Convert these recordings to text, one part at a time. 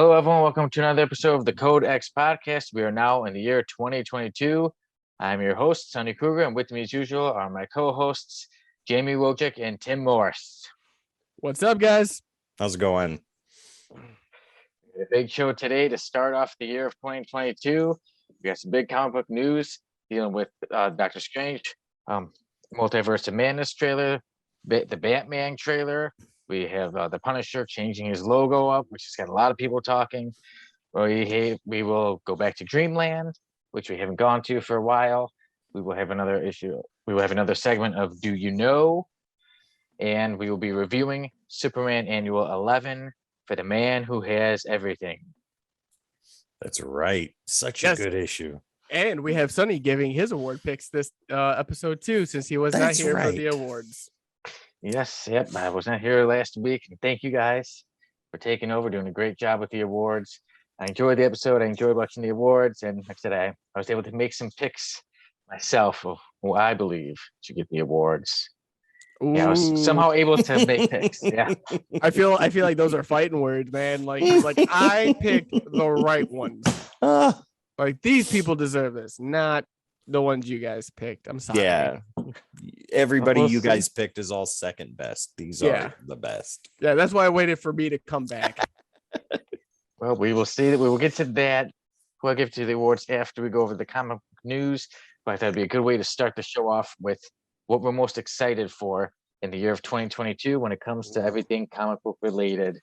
Hello, everyone. Welcome to another episode of the Code X podcast. We are now in the year 2022. I'm your host, Sonny Kruger, and with me, as usual, are my co-hosts, Jamie Wojcik and Tim Morse. What's up, guys? How's it going? A big show today to start off the year of 2022. We got some big comic book news dealing with Doctor Strange, Multiverse of Madness trailer, the Batman trailer. We have the Punisher changing his logo up, which has got a lot of people talking. We will go back to Dreamland, which we haven't gone to for a while. We will have another issue. We will have another segment of Do You Know? And we will be reviewing Superman Annual 11 for the man who has everything. That's right. Such a good issue. And we have Sonny giving his award picks this episode too, since he was not here for the awards. Yes, yep. I was not here last week. And thank you guys for taking over, doing a great job with the awards. I enjoyed the episode. I enjoyed watching the awards. And like I said, I was able to make some picks myself of who I believe should get the awards. Yeah, I was somehow able to make picks. Yeah. I feel like those are fighting words, man. Like I picked the right ones. Like these people deserve this, not the ones you guys picked. I'm sorry. Yeah. Everybody you guys picked is all second best. These are the best. Yeah, that's why I waited for me to come back. Well, we will see that. We will get to that. We'll give to the awards after we go over the comic news. But that'd be a good way to start the show off with what we're most excited for in the year of 2022 when it comes to everything comic book related.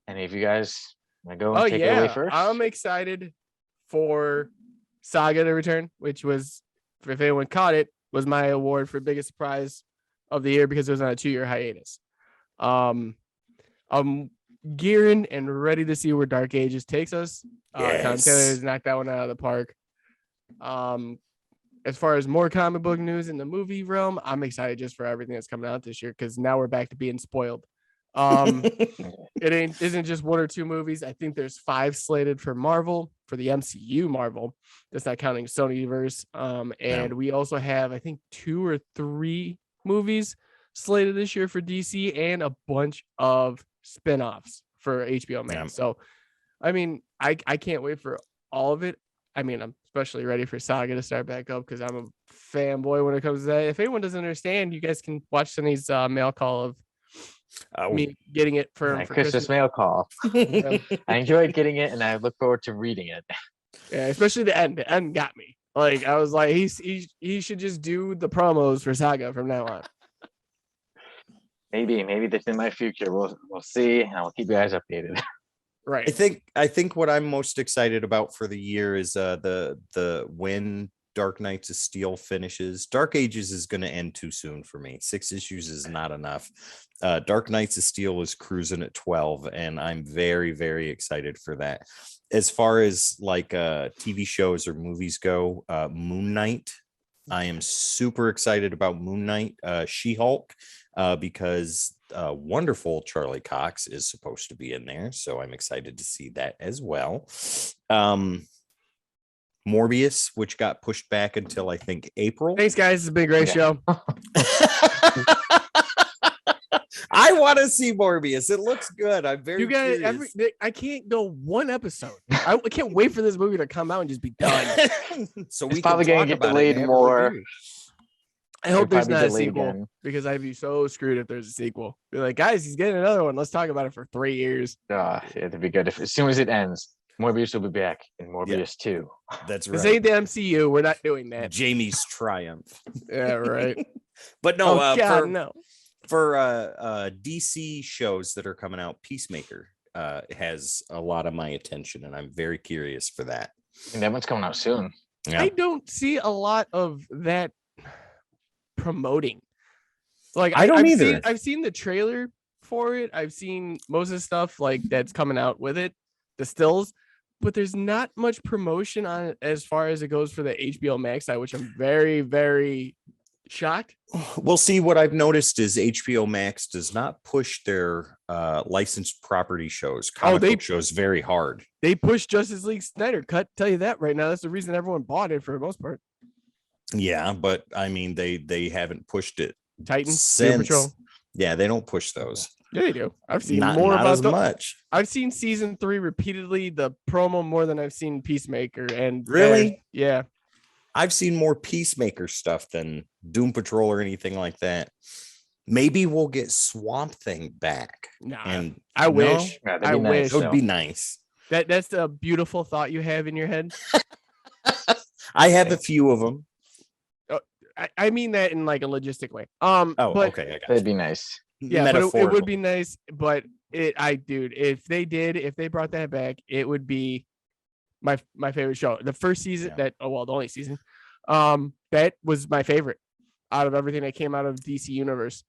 Any of you guys want to go and take it away first? I'm excited for Saga to return, which was, if anyone caught it, was my award for biggest surprise of the year because it was on a 2-year hiatus. I'm gearing and ready to see where Dark Ages takes us. Tom Taylor has knocked that one out of the park. As far as more comic book news in the movie realm, I'm excited just for everything that's coming out this year because now we're back to being spoiled. It isn't just 1 or 2 movies. I think there's 5 slated for Marvel, for the MCU Marvel. That's not counting Sonyverse. And we also have, I think, 2 or 3 movies slated this year for DC and a bunch of spinoffs for HBO Max. Yeah. So, I mean, I can't wait for all of it. I mean, I'm especially ready for Saga to start back up because I'm a fanboy when it comes to that. If anyone doesn't understand, you guys can watch Sonny's mail call of me getting it for Christmas mail call. I enjoyed getting it, and I look forward to reading it. Yeah, especially the end. The end got me. Like I was like, he should just do the promos for Saga from now on. Maybe that's in my future. We'll see, and I'll keep you guys updated. Right. I think what I'm most excited about for the year is the when Dark Knights of Steel finishes. Dark Ages is going to end too soon for me. 6 issues is not enough. Dark Knights of Steel is cruising at 12, and I'm very, very excited for that. As far as like TV shows or movies go, Moon Knight, I am super excited about Moon Knight. She-Hulk, because wonderful Charlie Cox is supposed to be in there, so I'm excited to see that as well. Morbius, which got pushed back until I think April. Thanks, guys. It's been a great show. I want to see Morbius. It looks good. I'm very curious. I can't go 1 episode. I can't wait for this movie to come out and just be done. So it's probably going to get delayed more. I hope there's not a sequel because I'd be so screwed if there's a sequel. Be like, guys, he's getting another one. Let's talk about it for 3 years. It'd be good as soon as it ends. Morbius will be back in Morbius 2. That's right. This ain't the MCU. We're not doing that. Jamie's triumph. Yeah, right. But no, no. For DC shows that are coming out, Peacemaker has a lot of my attention, and I'm very curious for that. And that one's coming out soon. Yeah. I don't see a lot of that promoting. Like I don't either. I've seen the trailer for it. I've seen most of the stuff like that's coming out with it, the stills, but there's not much promotion on it as far as it goes for the HBO Max side, which I'm very, very shocked. Well, see, what I've noticed is HBO Max does not push their licensed property shows, comic book shows very hard. They push Justice League Snyder Cut. Tell you that right now. That's the reason everyone bought it for the most part. Yeah, but I mean, they haven't pushed it Titans, since. Patrol. Yeah, they don't push those. Yeah, they do. I've seen Not more not about as much. I've seen season 3 repeatedly, the promo more than I've seen Peacemaker. And Really? yeah. I've seen more Peacemaker stuff than Doom Patrol or anything like that. Maybe we'll get Swamp Thing back. Nah, And I no? wish. Yeah, that'd I be nice, wish. It would be nice. That's a beautiful thought you have in your head. I have a few of them. I mean that in like a logistic way. Oh, but, okay. I got That'd you. be nice. Yeah, but it would be nice. But dude, if they brought that back, it would be my favorite show. The first season the only season, that was my favorite out of everything that came out of DC Universe.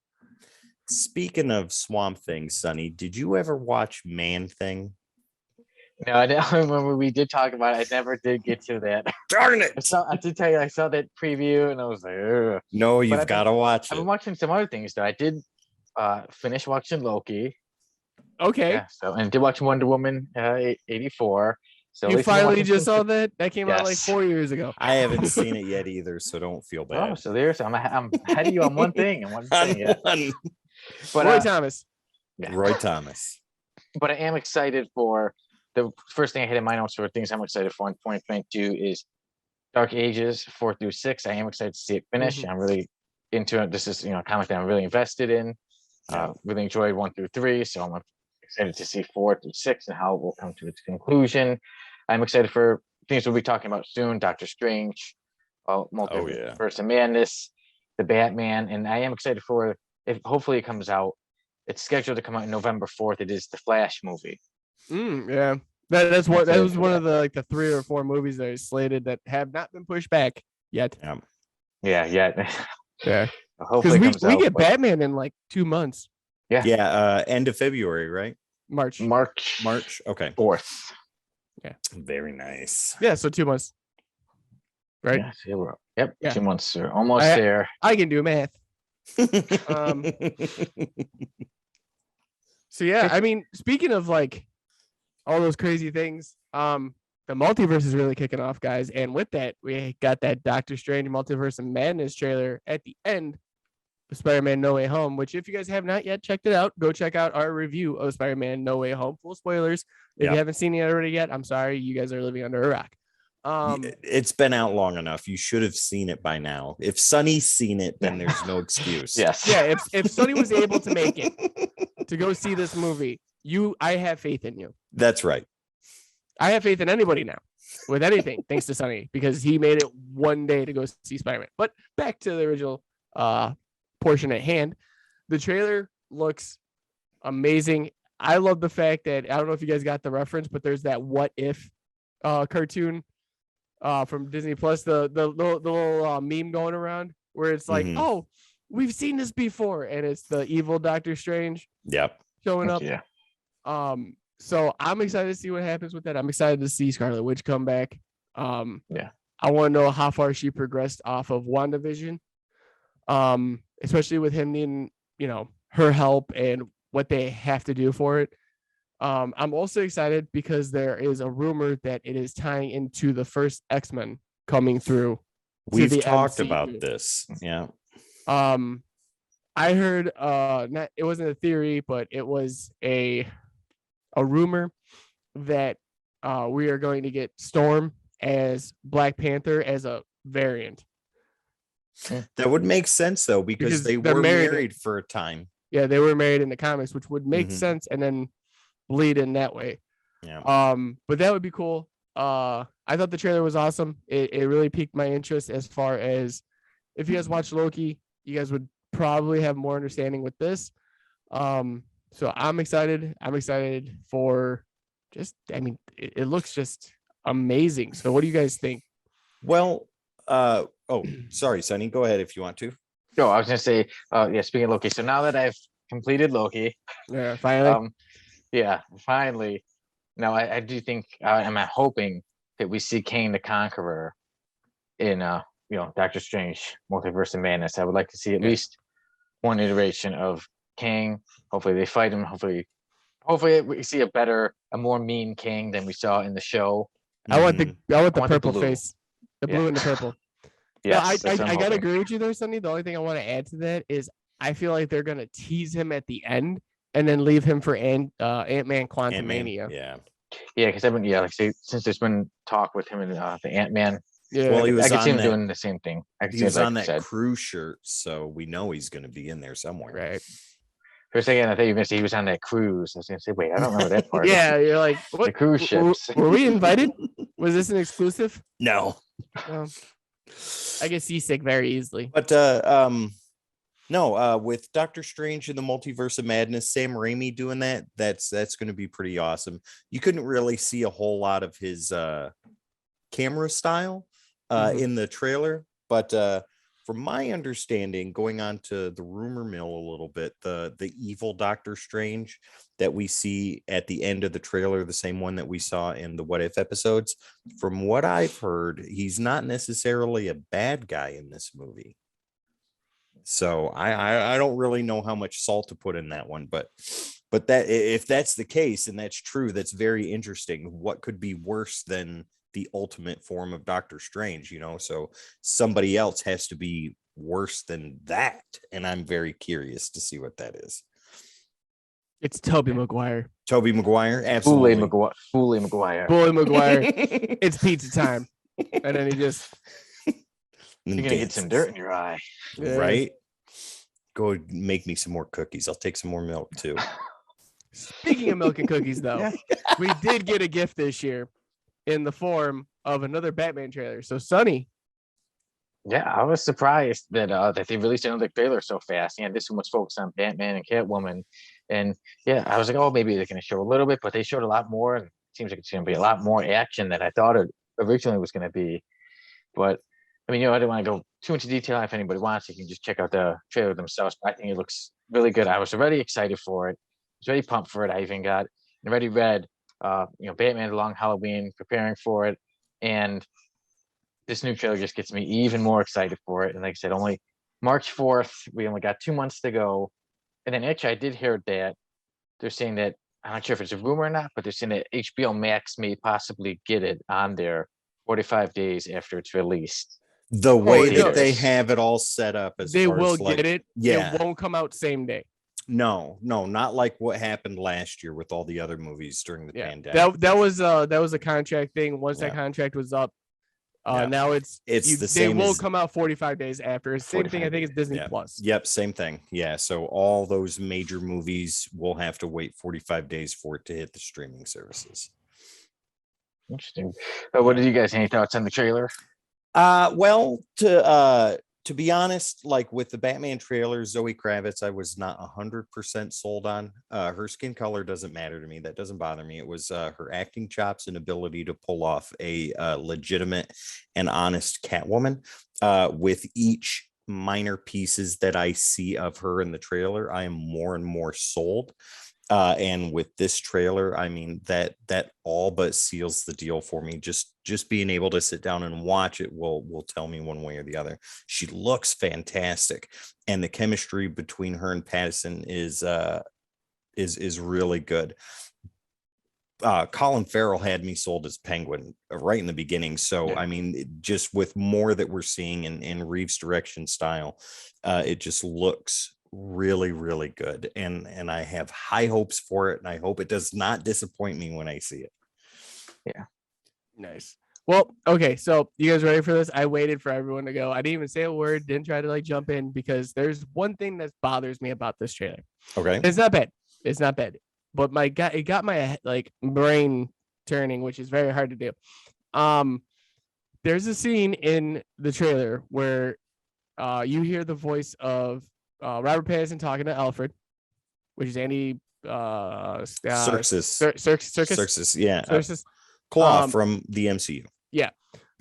Speaking of Swamp Thing, Sonny, did you ever watch Man Thing? No, I don't remember we did talk about it. I never did get to that. Darn it! I did tell you I saw that preview and I was like, ugh. No, I've you've been- got to watch I've been it. watching some other things though. I did finish watching Loki. Okay, Yeah, and did watch Wonder Woman 84. So at you least I'm finally watching just some- saw that? That came out like Yes. 4 years ago. I haven't seen it yet either, so don't feel Oh, bad. so there's I'm ahead of you on one thing and one thing. Yeah. But Roy Thomas. yeah. Roy Thomas. But I am excited for the first thing I had in my notes for things I'm excited for in 2022 is Dark Ages 4 through 6. I am excited to see it finish. I'm really into it. This is a comic that I'm really invested in. Really enjoyed 1 through 3, so I'm excited to see 4 through 6 and how it will come to its conclusion. I'm excited for things we'll be talking about soon: Doctor Strange, Multiverse of Madness, the Batman, and I am excited for if hopefully it comes out. It's scheduled to come out November 4th. It is the Flash movie. Yeah, that was one of the 3 or 4 movies that are slated that have not been pushed back yet. Yeah. Because Hopefully it comes we out, get but- Batman in like 2 months. Yeah, end of February, right? March. March. Okay. 4th. Very nice. Yeah, so 2 months. Right? Yeah, so we're, yep, Yeah. 2 months are almost I- there. I can do math. So yeah, I mean, speaking of like all those crazy things, the multiverse is really kicking off, guys. And with that, we got that Doctor Strange Multiverse of Madness trailer at the end of Spider-Man No Way Home, which if you guys have not yet checked it out, go check out our review of Spider-Man No Way Home. Full spoilers. If you haven't seen it already yet, I'm sorry, you guys are living under a rock. It's been out long enough. You should have seen it by now. If Sonny's seen it, then there's no excuse. Yes. Yeah, if Sonny was able to make it to go see this movie, I have faith in you. That's right. I have faith in anybody now with anything, thanks to Sonny, because he made it one day to go see Spider-Man. But back to the original portion at hand, the trailer looks amazing. I love the fact that I don't know if you guys got the reference, but there's that What If cartoon from Disney Plus, the little meme going around where it's like, oh, we've seen this before, and it's the evil Doctor Strange showing up. Yeah. So I'm excited to see what happens with that. I'm excited to see Scarlet Witch come back. I want to know how far she progressed off of WandaVision, especially with him needing, her help and what they have to do for it. I'm also excited because there is a rumor that it is tying into the first X-Men coming through. We've talked about this. Yeah. I heard it wasn't a theory, but it was a rumor that we are going to get Storm as Black Panther as a variant. That would make sense though, because they they're were married. married for a time. Yeah, they were married in the comics, which would make sense and then bleed in that way. Yeah. But that would be cool. I thought the trailer was awesome. It really piqued my interest as far as if you guys watch Loki, you guys would probably have more understanding with this. So I'm excited. I'm excited for it looks just amazing. So what do you guys think? Well, sorry, Sonny, go ahead if you want to. No, I was gonna say, speaking of Loki, so now that I've completed Loki, Yeah, finally. Finally. Now I do think I'm hoping that we see Kang the Conqueror in Doctor Strange Multiverse of Madness. I would like to see at least one iteration of Kang. Hopefully they fight him. Hopefully we see a more mean Kang than we saw in the show. I want the purple blue. face, the blue and the purple. Yes, I that's what I'm gotta hoping. agree with you there, Sonny. The only thing I want to add to that is I feel like they're gonna tease him at the end and then leave him for Ant-Man Quantumania. Yeah. Yeah, because I've been like I say, since there's been talk with him and the Ant-Man. Yeah. Well, he I was could see on him that. doing the same thing. I could He see was it, like on you that said. crew shirt, so we know he's going to be in there somewhere. Right. For a second, I thought you were gonna say he was on that cruise. I was gonna say, wait, I don't remember that part. Yeah, you're like, what? The cruise ships. Were we invited? Was this an exclusive? No. I get seasick very easily. But no, with Doctor Strange in the Multiverse of Madness, Sam Raimi doing that's going to be pretty awesome. You couldn't really see a whole lot of his camera style in the trailer, but from my understanding, going on to the rumor mill a little bit, the evil Doctor Strange that we see at the end of the trailer, the same one that we saw in the What If episodes, from what I've heard, he's not necessarily a bad guy in this movie. So I don't really know how much salt to put in that one, but that if that's the case and that's true, that's very interesting. What could be worse than the ultimate form of Doctor Strange, so somebody else has to be worse than that, and I'm very curious to see what that is. It's Tobey Maguire. Tobey Maguire, absolutely. Bully Maguire. Bully Maguire. It's pizza time. And then he just You're gonna get some dirt in your eye. Right? Go make me some more cookies. I'll take some more milk too. Speaking of milk and cookies, though, we did get a gift this year in the form of another Batman trailer. So, Sonny. Yeah, I was surprised that they released another trailer so fast. Yeah, this one was focused on Batman and Catwoman, and yeah, I was like, oh, maybe they're going to show a little bit, but they showed a lot more, and it seems like it's going to be a lot more action than I thought it originally was going to be. But I mean, I don't want to go too much detail. If anybody wants, you can just check out the trailer themselves. But I think it looks really good. I was already excited for it. I was already pumped for it. I even got already read, Batman: The Long Halloween, preparing for it, and this new trailer just gets me even more excited for it. And like I said, only March 4th, we only got 2 months to go. And then actually, I did hear that they're saying that, I'm not sure if it's a rumor or not, but they're saying that HBO Max may possibly get it on there 45 days after it's released. The way that no. they have it all set up, as They far will as, like, get it. Yeah. It won't come out same day. No, not like what happened last year with all the other movies during the pandemic. That was a contract thing. Once that contract was up, now the same. They will come out 45 days after. Same thing, I think, it's Disney Plus. Yep, same thing. Yeah, so all those major movies will have to wait 45 days for it to hit the streaming services. Interesting. What did you guys, any thoughts on the trailer? Well, to be honest, like with the Batman trailer, Zoe Kravitz, I was not 100% sold on. Her skin color doesn't matter to me. That doesn't bother me. It was her acting chops and ability to pull off a legitimate and honest Catwoman. With each minor pieces that I see of her in the trailer, I am more and more sold. And with this trailer, I mean, that all but seals the deal for me. Just being able to sit down and watch it will tell me one way or the other. She looks fantastic, and the chemistry between her and Pattinson is really good. Colin Farrell had me sold as Penguin right in the beginning. So, I mean, just with more that we're seeing in Reeves' direction style, it just looks really, really good. And I have high hopes for it. And I hope it does not disappoint me when I see it. Yeah. Nice. Well, okay. So you guys ready for this? I waited for everyone to go. I didn't even say a word, didn't try to jump in, because there's one thing that bothers me about this trailer. Okay. It's not bad. But it got my brain turning, which is very hard to do. There's a scene in the trailer where you hear the voice of Robert Pattinson talking to Alfred, which is Andy Serkis, yeah. Serkis. Claw from the MCU. Yeah.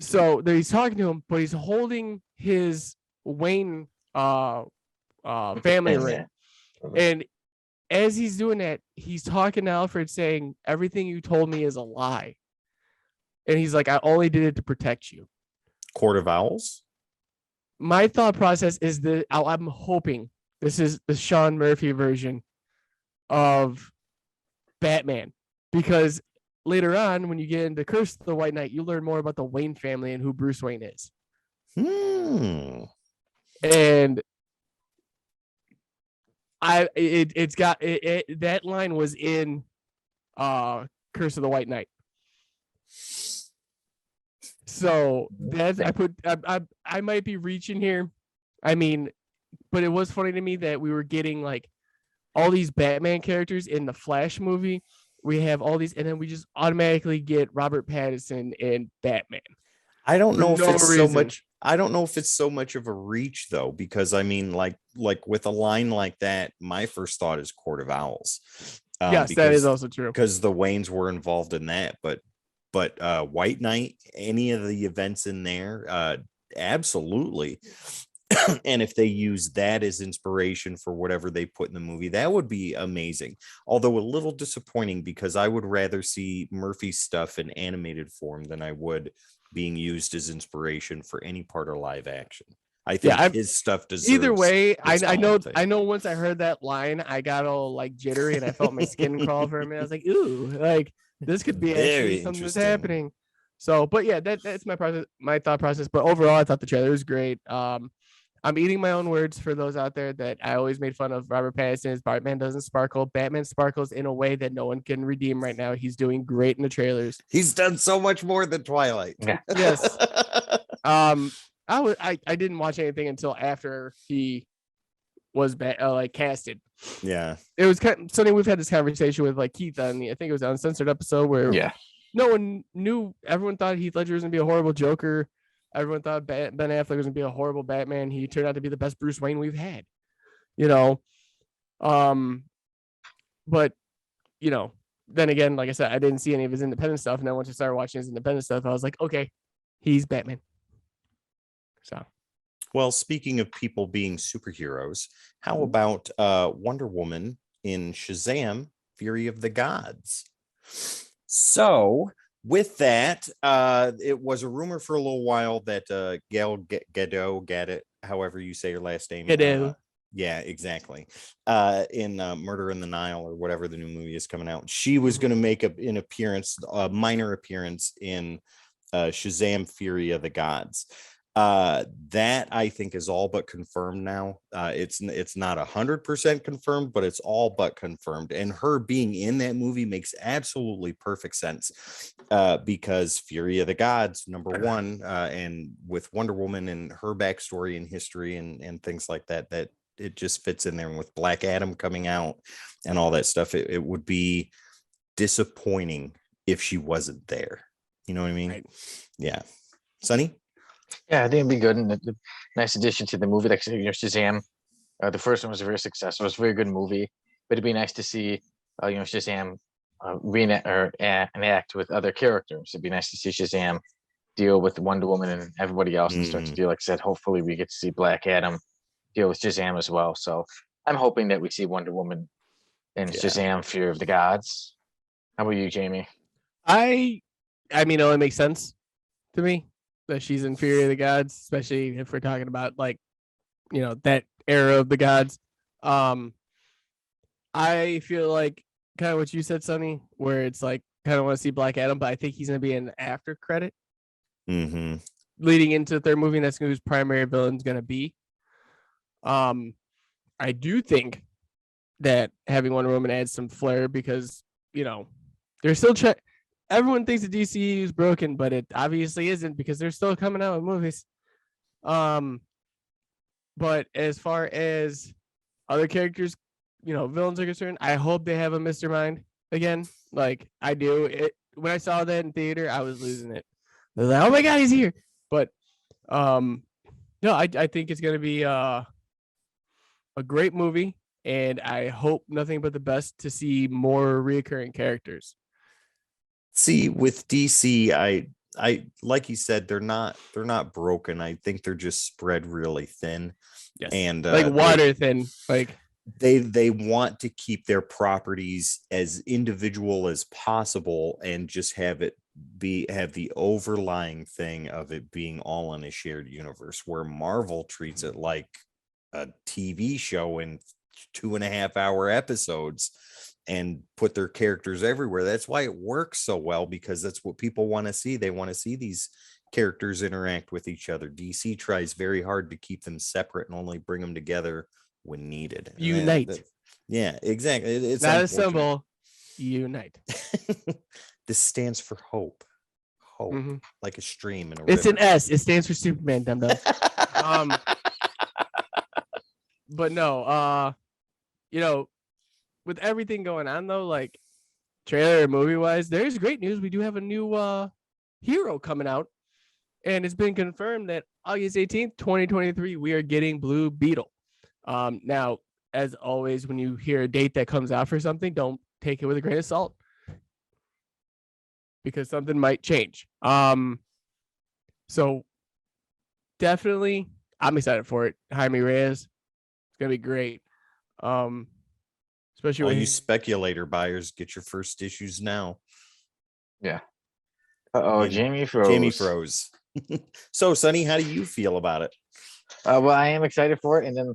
So he's talking to him, but he's holding his Wayne family ring. And as he's doing that, he's talking to Alfred saying, everything you told me is a lie. And he's like, I only did it to protect you. Court of Owls? My thought process is that I'm hoping this is the Sean Murphy version of Batman, because later on, when you get into Curse of the White Knight, you learn more about the Wayne family and who Bruce Wayne is. And That line was in Curse of the White Knight. So that's I might be reaching here. I mean, but it was funny to me that we were getting like all these Batman characters in the Flash movie. We have all these, and then we just automatically get Robert Pattinson in Batman. I don't know For if no it's so reason. much. I don't know if it's so much of a reach though, because I mean, like with a line like that, my first thought is Court of Owls. Yes, that is also true. Because the Waynes were involved in that, but White Knight, any of the events in there, absolutely. And if they use that as inspiration for whatever they put in the movie, that would be amazing. Although a little disappointing, because I would rather see Murphy's stuff in animated form than I would being used as inspiration for any part of live action. I think his stuff deserves. Either way, I know once I heard that line, I got all like jittery and I felt my skin crawl for a minute. I was like, ooh, like this could be actually something that's happening. So, but yeah, that's my thought process. But overall, I thought the trailer was great. I'm eating my own words for those out there that I always made fun of. Robert Pattinson's Batman doesn't sparkle. Batman sparkles in a way that no one can redeem right now. He's doing great in the trailers. He's done so much more than Twilight. Yeah. Yes. I didn't watch anything until after he was casted. Yeah. It was kind of, Sonny, we've had this conversation with like Keith on I think it was an uncensored episode where no one knew. Everyone thought Heath Ledger was gonna be a horrible Joker. Everyone thought Ben Affleck was gonna be a horrible Batman. He turned out to be the best Bruce Wayne we've had. But then again, like I said, I didn't see any of his independent stuff, and then once I started watching his independent stuff, I was like, okay, he's Batman. So, well, speaking of people being superheroes, how about Wonder Woman in Shazam: Fury of the Gods? So, with that, it was a rumor for a little while that Gal Gadot, however you say her last name. Gadot. Yeah, exactly. In Murder in the Nile or whatever the new movie is coming out, she was going to make a minor appearance in Shazam: Fury of the Gods. That I think is all but confirmed now. It's not 100% confirmed, but it's all but confirmed. And her being in that movie makes absolutely perfect sense, because Fury of the Gods, number one, and with Wonder Woman and her backstory and history and things like that it just fits in there. And with Black Adam coming out and all that stuff, it would be disappointing if she wasn't there. You know what I mean? Right. Yeah. Sonny? Yeah, I think it'd be good and a nice addition to the movie. Like Shazam, the first one was very successful. It was a very good movie, but it'd be nice to see Shazam enact with other characters. It'd be nice to see Shazam deal with Wonder Woman and everybody else and start to deal. Like I said, hopefully we get to see Black Adam deal with Shazam as well. So I'm hoping that we see Wonder Woman and Shazam: Fear of the Gods. How about you, Jamie? I mean, it only makes sense to me that she's in Fury of the Gods, especially if we're talking about like, that era of the gods. I feel like kind of what you said, Sonny, where it's like kind of want to see Black Adam, but I think he's going to be an after credit leading into the third movie, and that's who's primary villain's going to be. I do think that having Wonder Woman adds some flair because, they're still everyone thinks the DCU is broken, but it obviously isn't because they're still coming out with movies. But as far as other characters, villains are concerned, I hope they have a Mr. Mind again. Like I do. When I saw that in theater, I was losing it. I was like, oh my God, he's here. But no, I think it's gonna be a great movie, and I hope nothing but the best to see more reoccurring characters. See, with DC, I like you said, they're not broken. I think they're just spread really thin. Yes. And like water thin. Like they want to keep their properties as individual as possible and just have the overlying thing of it being all in a shared universe, where Marvel treats it like a TV show in 2.5-hour episodes and put their characters everywhere. That's why it works so well, because that's what people want to see. They want to see these characters interact with each other. DC tries very hard to keep them separate and only bring them together when needed. And Unite. Yeah, exactly. It's Not unfortunate. assemble. Unite. This stands for hope. Hope, Mhm. like a stream in a It's river. an S. It stands for Superman, dum dum. But no, with everything going on though, like trailer and movie wise, there's great news. We do have a new hero coming out, and it's been confirmed that August 18th, 2023, we are getting Blue Beetle. Now, as always, when you hear a date that comes out for something, don't take it with a grain of salt, because something might change. So definitely I'm excited for it. Jaime Reyes, it's gonna be great. Especially All when you speculator buyers, get your first issues now. Yeah. Uh-oh, And Jamie froze. Jamie froze. So, Sonny, how do you feel about it? Well, I am excited for it, and then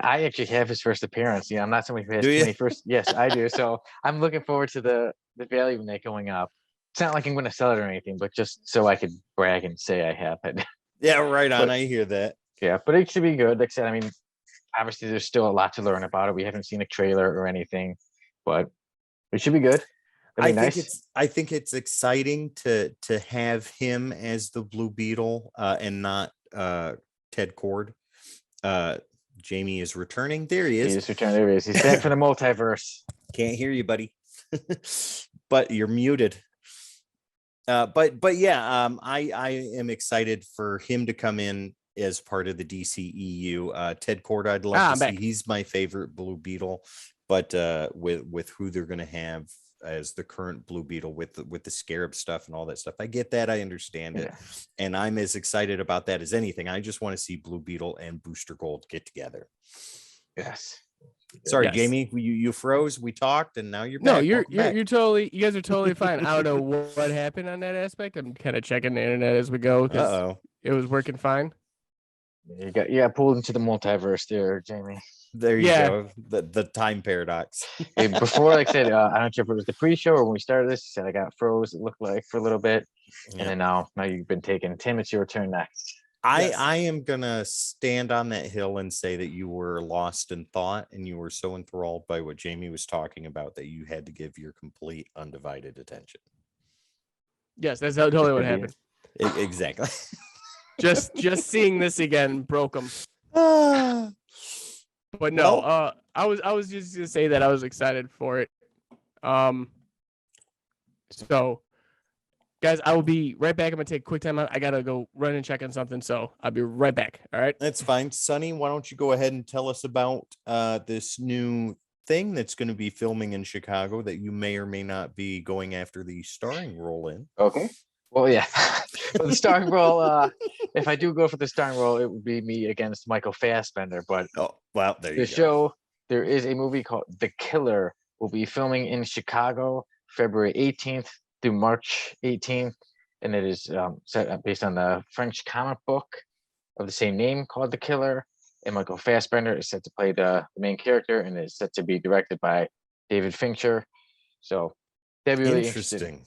I actually have his first appearance. I'm not somebody who has Do too you? many first. Yes, I do. So I'm looking forward to the value when they're going up. It's not like I'm going to sell it or anything, but just so I could brag and say I have it. Yeah, right on. But- I hear that. Yeah, but it should be good. Like I said, I mean, obviously there's still a lot to learn about it. We haven't seen a trailer or anything, but it should be good. It'll be nice. I think it's exciting to have him as the Blue Beetle and not Ted Cord. Jamie is returning. There he is. He's returned. There he is. He's back from the multiverse. Can't hear you, buddy. But you're muted. But yeah, I am excited for him to come in as part of the DCEU. Ted Cord, I'd love to see. back. He's my favorite Blue Beetle, but with who they're gonna have as the current Blue Beetle with the scarab stuff and all that stuff, I get that. I understand it, and I'm as excited about that as anything. I just want to see Blue Beetle and Booster Gold get together. Yes. Sorry, Yes. Jamie, you froze. We talked, and now you're No, back. you're Welcome back. you guys are totally fine. I don't know what happened on that aspect. I'm kind of checking the internet as we go because Uh-oh. it was working fine. You got pulled into the multiverse there, Jamie. There you Yeah. go. The time paradox. Hey, before, like I said, I don't know if it was the pre-show or when we started this, you said I got froze, it looked like, for a little bit. Yeah. And then now you've been taken. Tim, it's your turn next. Yes. I am gonna stand on that hill and say that you were lost in thought and you were so enthralled by what Jamie was talking about that you had to give your complete undivided attention. Yes, that's totally what happened. Exactly. Just seeing this again broke them. But no, Well- I was just gonna say that I was excited for it. So guys, I will be right back. I'm gonna take a quick time out. I gotta go run and check on something, so I'll be right back. All right. That's fine. Sonny, why don't you go ahead and tell us about this new thing that's going to be filming in Chicago that you may or may not be going after the starring role in. Okay. Well, yeah. For the starring role, if I do go for the starring role, it would be me against Michael Fassbender. But Oh, well, there you the go. show, there is a movie called The Killer. Will be filming in Chicago, February 18th through March 18th, and it is based on the French comic book of the same name called The Killer. And Michael Fassbender is set to play the main character, and is set to be directed by David Fincher. So that'd be really Interesting.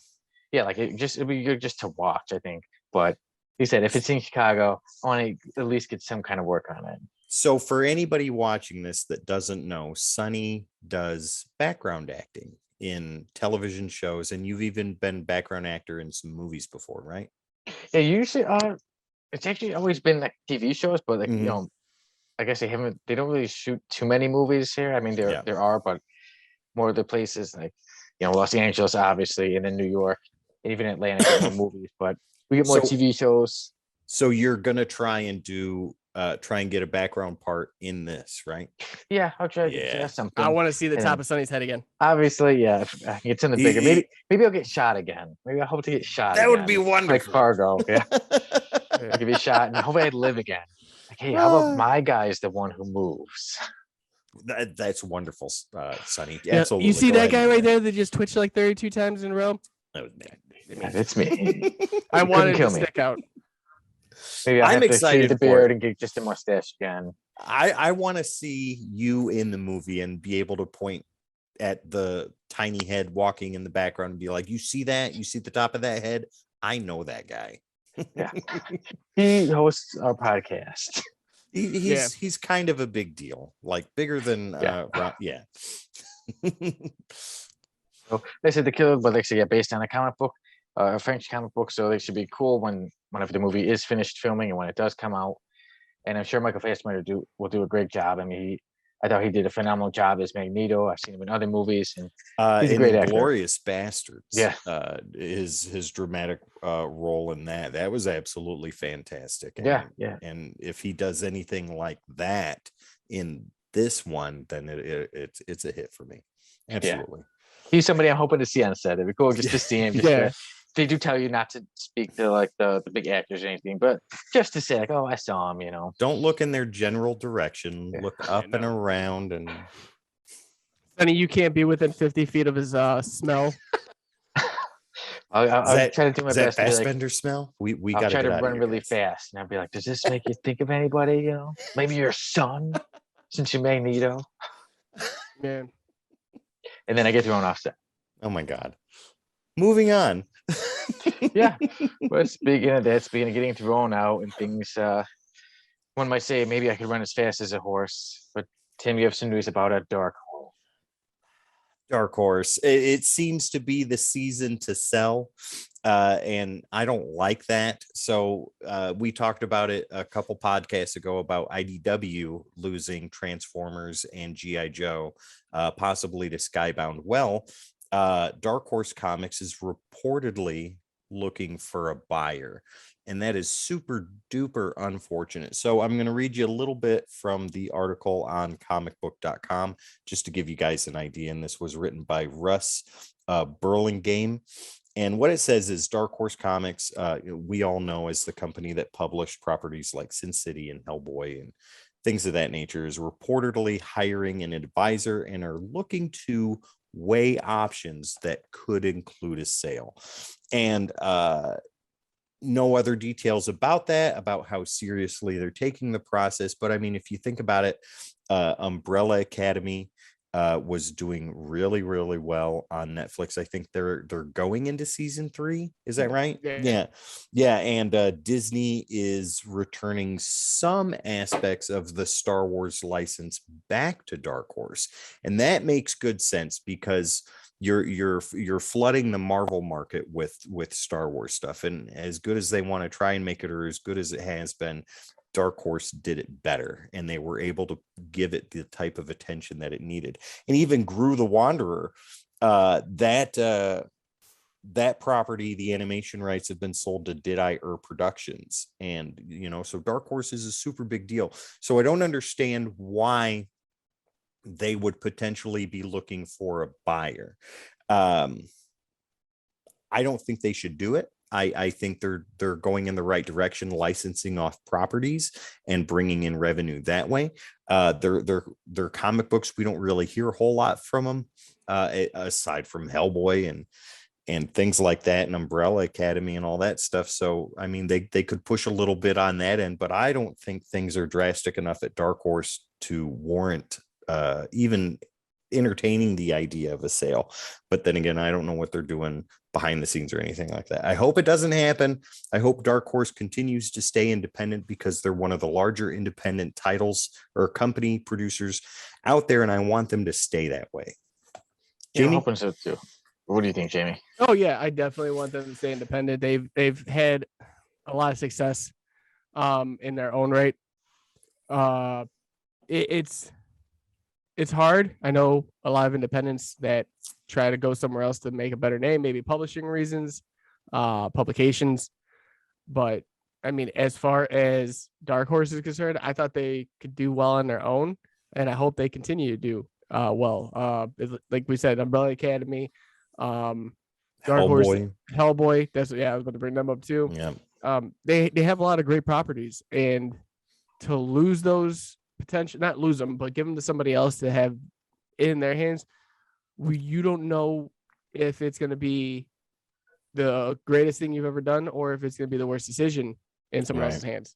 yeah, like it'd be good just to watch, I think. But he said if it's in Chicago, I want to at least get some kind of work on it. So for anybody watching this that doesn't know, Sonny does background acting in television shows, and you've even been background actor in some movies before, right? Yeah, usually it's actually always been like TV shows, but like Mhm. I guess they don't really shoot too many movies here. I mean there are, but more of the places like Los Angeles, obviously, and then New York, and even Atlanta get more movies, but we get more So- TV shows. So you're gonna try and get a background part in this, right? Yeah, I'll try to Yeah. suggest something. I want to see the And top of Sonny's head again. Obviously, yeah, if I can get something bigger. Maybe I'll get shot again. Maybe I hope to get shot. That would again. be Like wonderful. Fargo, yeah. I could be shot and hopefully I'd live again. Like, hey, how about my guy's the one who moves? That's wonderful, Sonny. Yeah, Absolutely. you see Go that ahead, guy man. right there that just twitched like 32 times in a row? That was me. Yeah, it's me. I wanted kill to me. stick out. Maybe I'll I'm have to excited shave the for beard it. and get just a mustache again. I want to see you in the movie and be able to point at the tiny head walking in the background and be like, you see that? You see the top of that head? I know that guy. Yeah. He hosts our podcast. He's kind of a big deal, like bigger than yeah. So they said the killer, but they said based on a comic book, a French comic book. So they should be cool whenever the movie is finished filming and when it does come out. And I'm sure Michael Fassbender will do a great job. I mean, I thought he did a phenomenal job as Magneto. I've seen him in other movies, and he's a great actor. Glorious Bastards. Yeah, his dramatic role in that was absolutely fantastic. And, yeah. And if he does anything like that in this one, then it's a hit for me. Absolutely. Yeah. He's somebody I'm hoping to see on set. It'd be cool just to see him. They do tell you not to speak to like the big actors or anything, but just to say like, oh, I saw him, Don't look in their general direction. Look up and around. And Sonny, you can't be within 50 feet of his smell. I'll try to do my best. Fassbender smell? We got to try to run really fast, and I'll be like, does this make you think of anybody? Maybe your son, since you're Magneto. Man. And then I get thrown off set. Oh my God. Moving on. Yeah. But speaking of getting thrown out and things, one might say maybe I could run as fast as a horse. But Tim, you have some news about a Dark Horse. Dark Horse. It seems to be the season to sell. And I don't like that. So we talked about it a couple podcasts ago about IDW losing Transformers and G.I. Joe, possibly to Skybound. Well, Dark Horse Comics is reportedly looking for a buyer, and that is super duper unfortunate. So I'm going to read you a little bit from the article on comicbook.com just to give you guys an idea. And this was written by Russ Burlingame. And what it says is Dark Horse Comics, we all know as the company that published properties like Sin City and Hellboy and things of that nature, is reportedly hiring an advisor and are looking to weigh options that could include a sale. And no other details about that, about how seriously they're taking the process. But I mean, if you think about it, Umbrella Academy was doing really, really well on Netflix. I think they're going into season 3. Is that right? Yeah. And Disney is returning some aspects of the Star Wars license back to Dark Horse, and that makes good sense because you're flooding the Marvel market with Star Wars stuff, and as good as they want to try and make it, or as good as it has been, Dark Horse did it better, and they were able to give it the type of attention that it needed. And even Grew the Wanderer, that property, the animation rights have been sold to Did I Productions, and so Dark Horse is a super big deal. So I don't understand why they would potentially be looking for a buyer. I don't think they should do it. I think they're going in the right direction, licensing off properties and bringing in revenue that way. Their comic books, we don't really hear a whole lot from them, aside from Hellboy and things like that, and Umbrella Academy and all that stuff. So I mean, they could push a little bit on that end, but I don't think things are drastic enough at Dark Horse to warrant even entertaining the idea of a sale. But then again, I don't know what they're doing behind the scenes or anything like that. I hope it doesn't happen. I hope Dark Horse continues to stay independent because they're one of the larger independent titles or company producers out there, and I want them to stay that way. Jamie? I'm hoping so too. What do you think, Jamie? Oh yeah, I definitely want them to stay independent. They've had a lot of success in their own right. It's hard. I know a lot of independents that try to go somewhere else to make a better name, maybe publishing reasons, publications. But I mean, as far as Dark Horse is concerned, I thought they could do well on their own, and I hope they continue to do well. Like we said, Umbrella Academy, Dark Horse, Hellboy. That's I was going to bring them up too. Yeah. They have a lot of great properties, and to lose those, not lose them, but give them to somebody else to have in their hands, you don't know if it's going to be the greatest thing you've ever done or if it's going to be the worst decision in someone else's hands.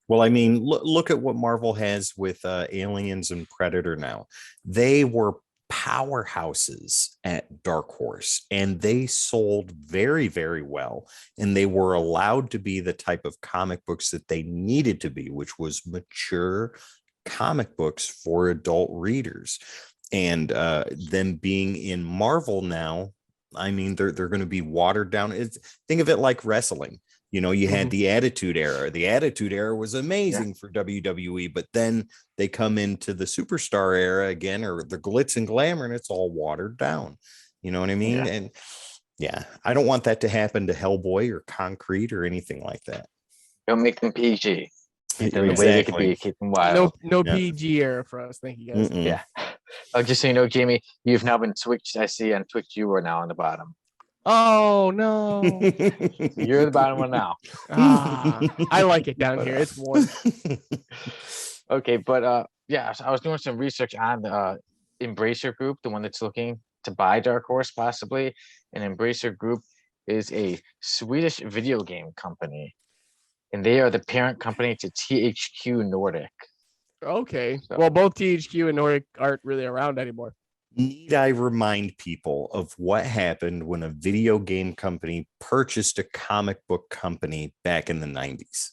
Well, I mean, look at what Marvel has with Aliens and Predator now. They were powerhouses at Dark Horse, and they sold very, very well. And they were allowed to be the type of comic books that they needed to be, which was mature comic books for adult readers. And them being in Marvel now, I mean, they're going to be watered down. Think of it like wrestling. You know, you had the Attitude Era. The Attitude Era was amazing for WWE, but then they come into the Superstar Era again, or the glitz and glamour, and it's all watered down. You know what I mean? Yeah. And I don't want that to happen to Hellboy or Concrete or anything like that. Don't make them PG. Keep them the way they could be. Keep them wild. No PG era for us. Thank you guys. Yeah. Oh, just so you know, Jamie, you've now been switched. I see on Twitch you are now on the bottom. Oh no! You're the bottom one now. I like it down here. It's warm. Okay, but yeah, so I was doing some research on the Embracer Group, the one that's looking to buy Dark Horse possibly. And Embracer Group is a Swedish video game company, and they are the parent company to THQ Nordic. Okay. So- Well, both THQ and Nordic aren't really around anymore. Need I remind people of what happened when a video game company purchased a comic book company back in the 90s?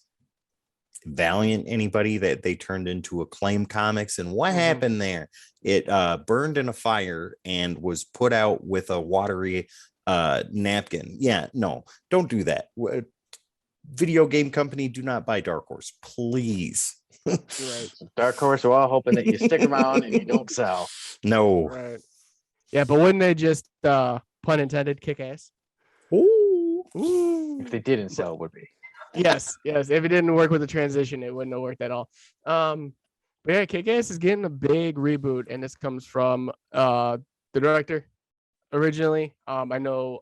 Valiant, anybody? That they turned into Acclaim Comics, and what happened there? It burned in a fire and was put out with a watery napkin. Yeah, no, don't do that. Video game company, do not buy Dark Horse, please. You're right. Dark Horse, we're all hoping that you stick around and you don't sell. No. Right. Yeah, but wouldn't they just pun intended kick ass? Ooh. If they didn't sell, it would be. Yes. If it didn't work with the transition, it wouldn't have worked at all. But yeah, Kick Ass is getting a big reboot, and this comes from the director originally. I know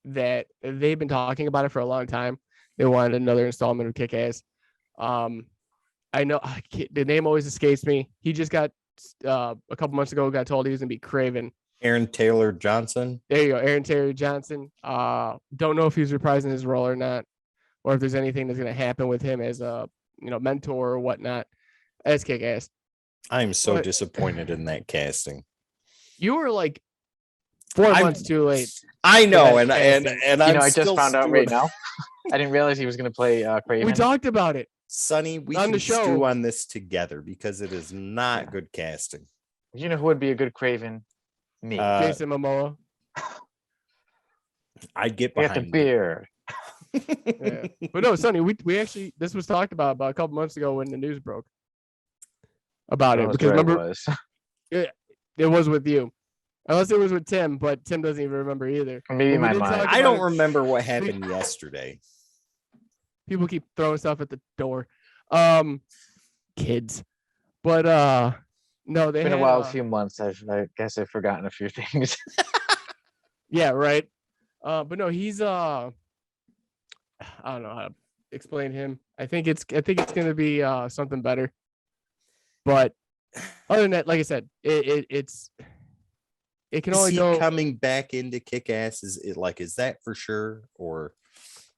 that they've been talking about it for a long time. They wanted another installment of Kick Ass. I know the name always escapes me. He just got a couple months ago got told he was gonna be Craven. Aaron Taylor Johnson. There you go, Aaron Taylor Johnson. Don't know if he's reprising his role or not, or if there's anything that's gonna happen with him as a mentor or whatnot. That's kick ass. I'm so disappointed in that casting. You were like 4 months too late. I know, Yeah, and I just found out right now. I didn't realize he was going to play Craven. We talked about it. Sonny, we On can the show. stew on this together because it is not good casting. You know who would be a good Craven? Me. Jason Momoa. I'd get Get the behind beard. Yeah. But no, Sonny, we actually this was talked about a couple months ago when the news broke about it, That's because where remember was. it was with you, unless it was with Tim, but Tim doesn't even remember either. Maybe But we my did mind. talk I about don't it. remember what happened yesterday. People keep throwing stuff at the door. Kids. But no, they It's been a had, while, a few months. I guess I've forgotten a few things. yeah, right. But no, he's I don't know how to explain him. I think it's gonna be something better. But other than that, like I said, it can Is only he go. coming back into Kick-Ass? Is that for sure? Or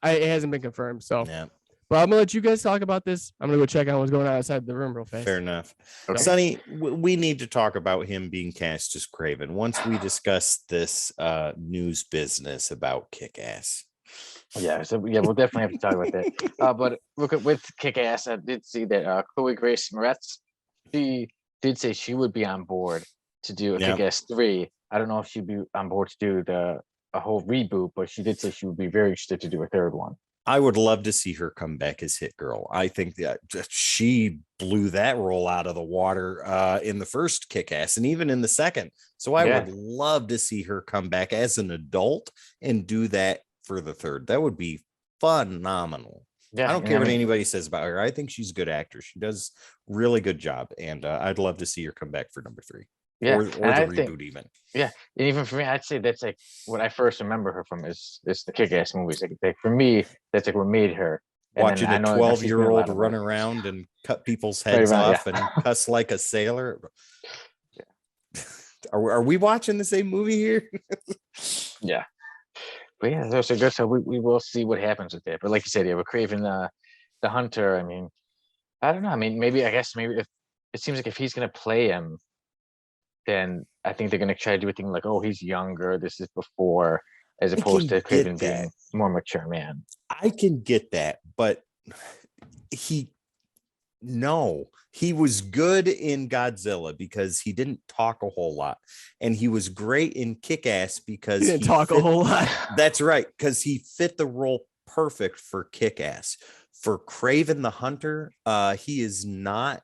It hasn't been confirmed. So, yeah, but I'm gonna let you guys talk about this. I'm gonna go check on what's going on outside the room real fast. fair enough. Okay. Sonny, we need to talk about him being cast as Craven once we discuss this news business about Kick-Ass. Yeah, so yeah, we'll definitely have to talk about that. But look at with Kick-Ass, I did see that Chloe Grace Moretz, she did say she would be on board to do a Yeah. Kick-Ass 3. I don't know if she'd be on board to do a whole reboot, but she did say she would be very interested to do a third one. I would love to see her come back as Hit Girl. I think that she blew that role out of the water in the first Kick-Ass and even in the second. So I would love to see her come back as an adult and do that for the third. That would be phenomenal. Yeah, I don't and care what mean, anybody says about her. I think she's a good actor. She does really good job, and I'd love to see her come back for number 3, yeah, or and the I reboot think, even. yeah, and even for me, I'd say that's like what I first remember her from is the Kick-Ass movies. Like for me, that's like what made her. And Watching then I a know that she's been in a 12-year-old lot of run other- around and cut people's Right heads around, off and cuss like a sailor. Are we watching the same movie here? Yeah. But yeah, those are good. So we will see what happens with that. But like you said, yeah, with Craven the Hunter, I mean, I don't know. I mean, maybe if it seems like if he's gonna play him, then I think they're gonna try to do a thing like, oh, he's younger. This is before, as I opposed can to Craven get being that. more mature man. I can get that, but he was good in Godzilla because he didn't talk a whole lot, and he was great in Kick-Ass because He didn't talk a whole lot. That's right, because he fit the role perfect for Kick-Ass. For Craven the Hunter, he is not,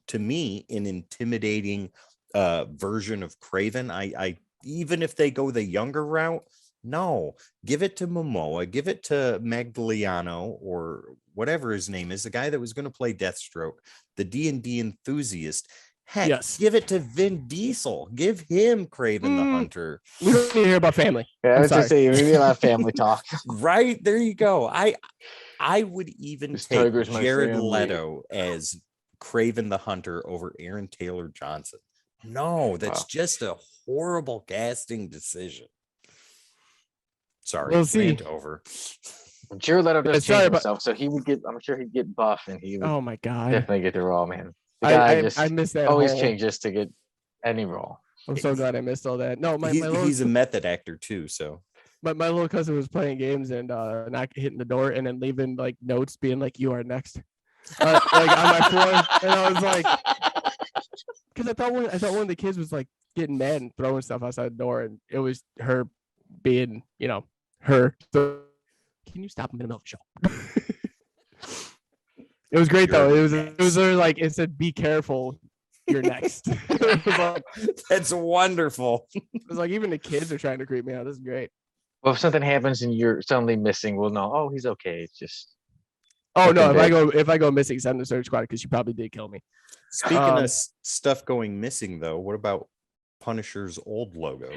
to me, an intimidating version of Craven. I even if they go the younger route, no, give it to Momoa, give it to Magliano or whatever his name is, the guy that was going to play Deathstroke, the D&D enthusiast. Heck, Yes. give it to Vin Diesel. Give him Craven the Hunter. We don't need to hear about family. Yeah, I I'm was just sorry. saying, maybe a lot of family talk. Right, there you go. I would even This take tiger's my Jared family. Leto as Craven the Hunter over Aaron Taylor Johnson. No, that's Wow. just a horrible casting decision. Sorry, We'll see. rant over. Jared Leto does Sorry change about- himself, so he would get. I'm sure he'd get buff, and he would Oh my god. definitely get the role, man. The guy just I missed that. always whole- changes to get any role. I'm so glad I missed all that. No, my little, He's a method actor too, so my little cousin was playing games and not hitting the door and then leaving like notes being like, "You are next," like on my floor, and I was like, because I thought one of the kids was like getting mad and throwing stuff outside the door, and it was her being, her. So can you stop in the middle of the show? It was great though. It was literally like it said, "Be careful, you're next." It was like, that's wonderful. it was like even the kids are trying to creep me out. This is great. Well, if something happens and you're suddenly missing, we'll know. Oh, he's okay. It's just Oh no! Nothing If I go missing, send the search squad because you probably did kill me. Speaking of stuff going missing, though, what about Punisher's old logo?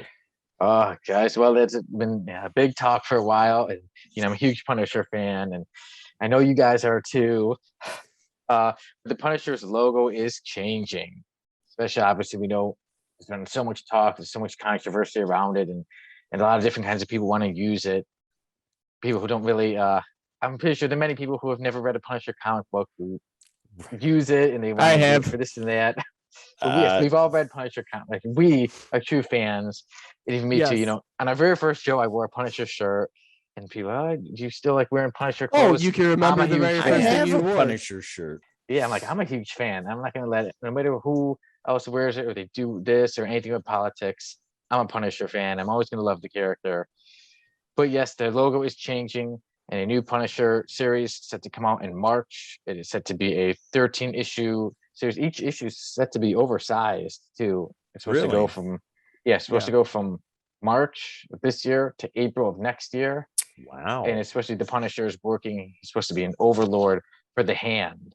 oh, guys. Well, that's been a big talk for a while, and I'm a huge Punisher fan, and I know you guys are too. The Punisher's logo is changing, especially obviously we know there's been so much talk, there's so much controversy around it, and a lot of different kinds of people want to use it. People who don't really, I'm pretty sure there are many people who have never read a Punisher comic book who use it and they want I to use have. it for this and that. But we've all read Punisher comics. Like we are true fans, and even me too. Yes. On our very first show, I wore a Punisher shirt, and people, oh, do you still like wearing Punisher Oh, clothes? you can remember I'm a the very huge I first fan. thing have you a wore. Punisher shirt. Yeah, I'm like, I'm a huge fan. I'm not gonna let it, no matter who else wears it or they do this or anything with politics. I'm a Punisher fan. I'm always gonna love the character. But yes, the logo is changing, and a new Punisher series set to come out in March. It is set to be a 13-issue series. Each issue is set to be oversized too. It's supposed to go Really? to go from March of this year to April of next year. Wow. And especially the Punisher is working. He's supposed to be an overlord for the Hand.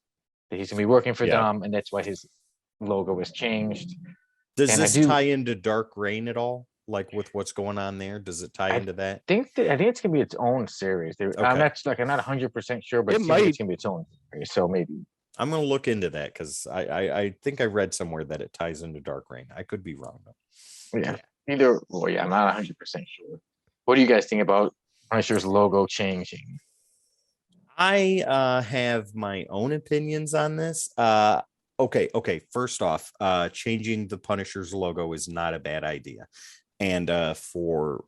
That he's gonna be working for Yeah. them, and that's why his logo was changed. Does and I this do- tie into Dark Reign at all? Like with what's going on there? Does it tie into that? I think it's gonna be its own series. Okay. I'm not 100% sure, but It seems like it's might. gonna be its own series. So maybe. I'm gonna look into that because I think I read somewhere that it ties into Dark Reign. I could be wrong though. Yeah. Either. Well, yeah, I'm not 100% sure. What do you guys think about Punisher's logo changing? I have my own opinions on this. Okay. First off, changing the Punisher's logo is not a bad idea. And for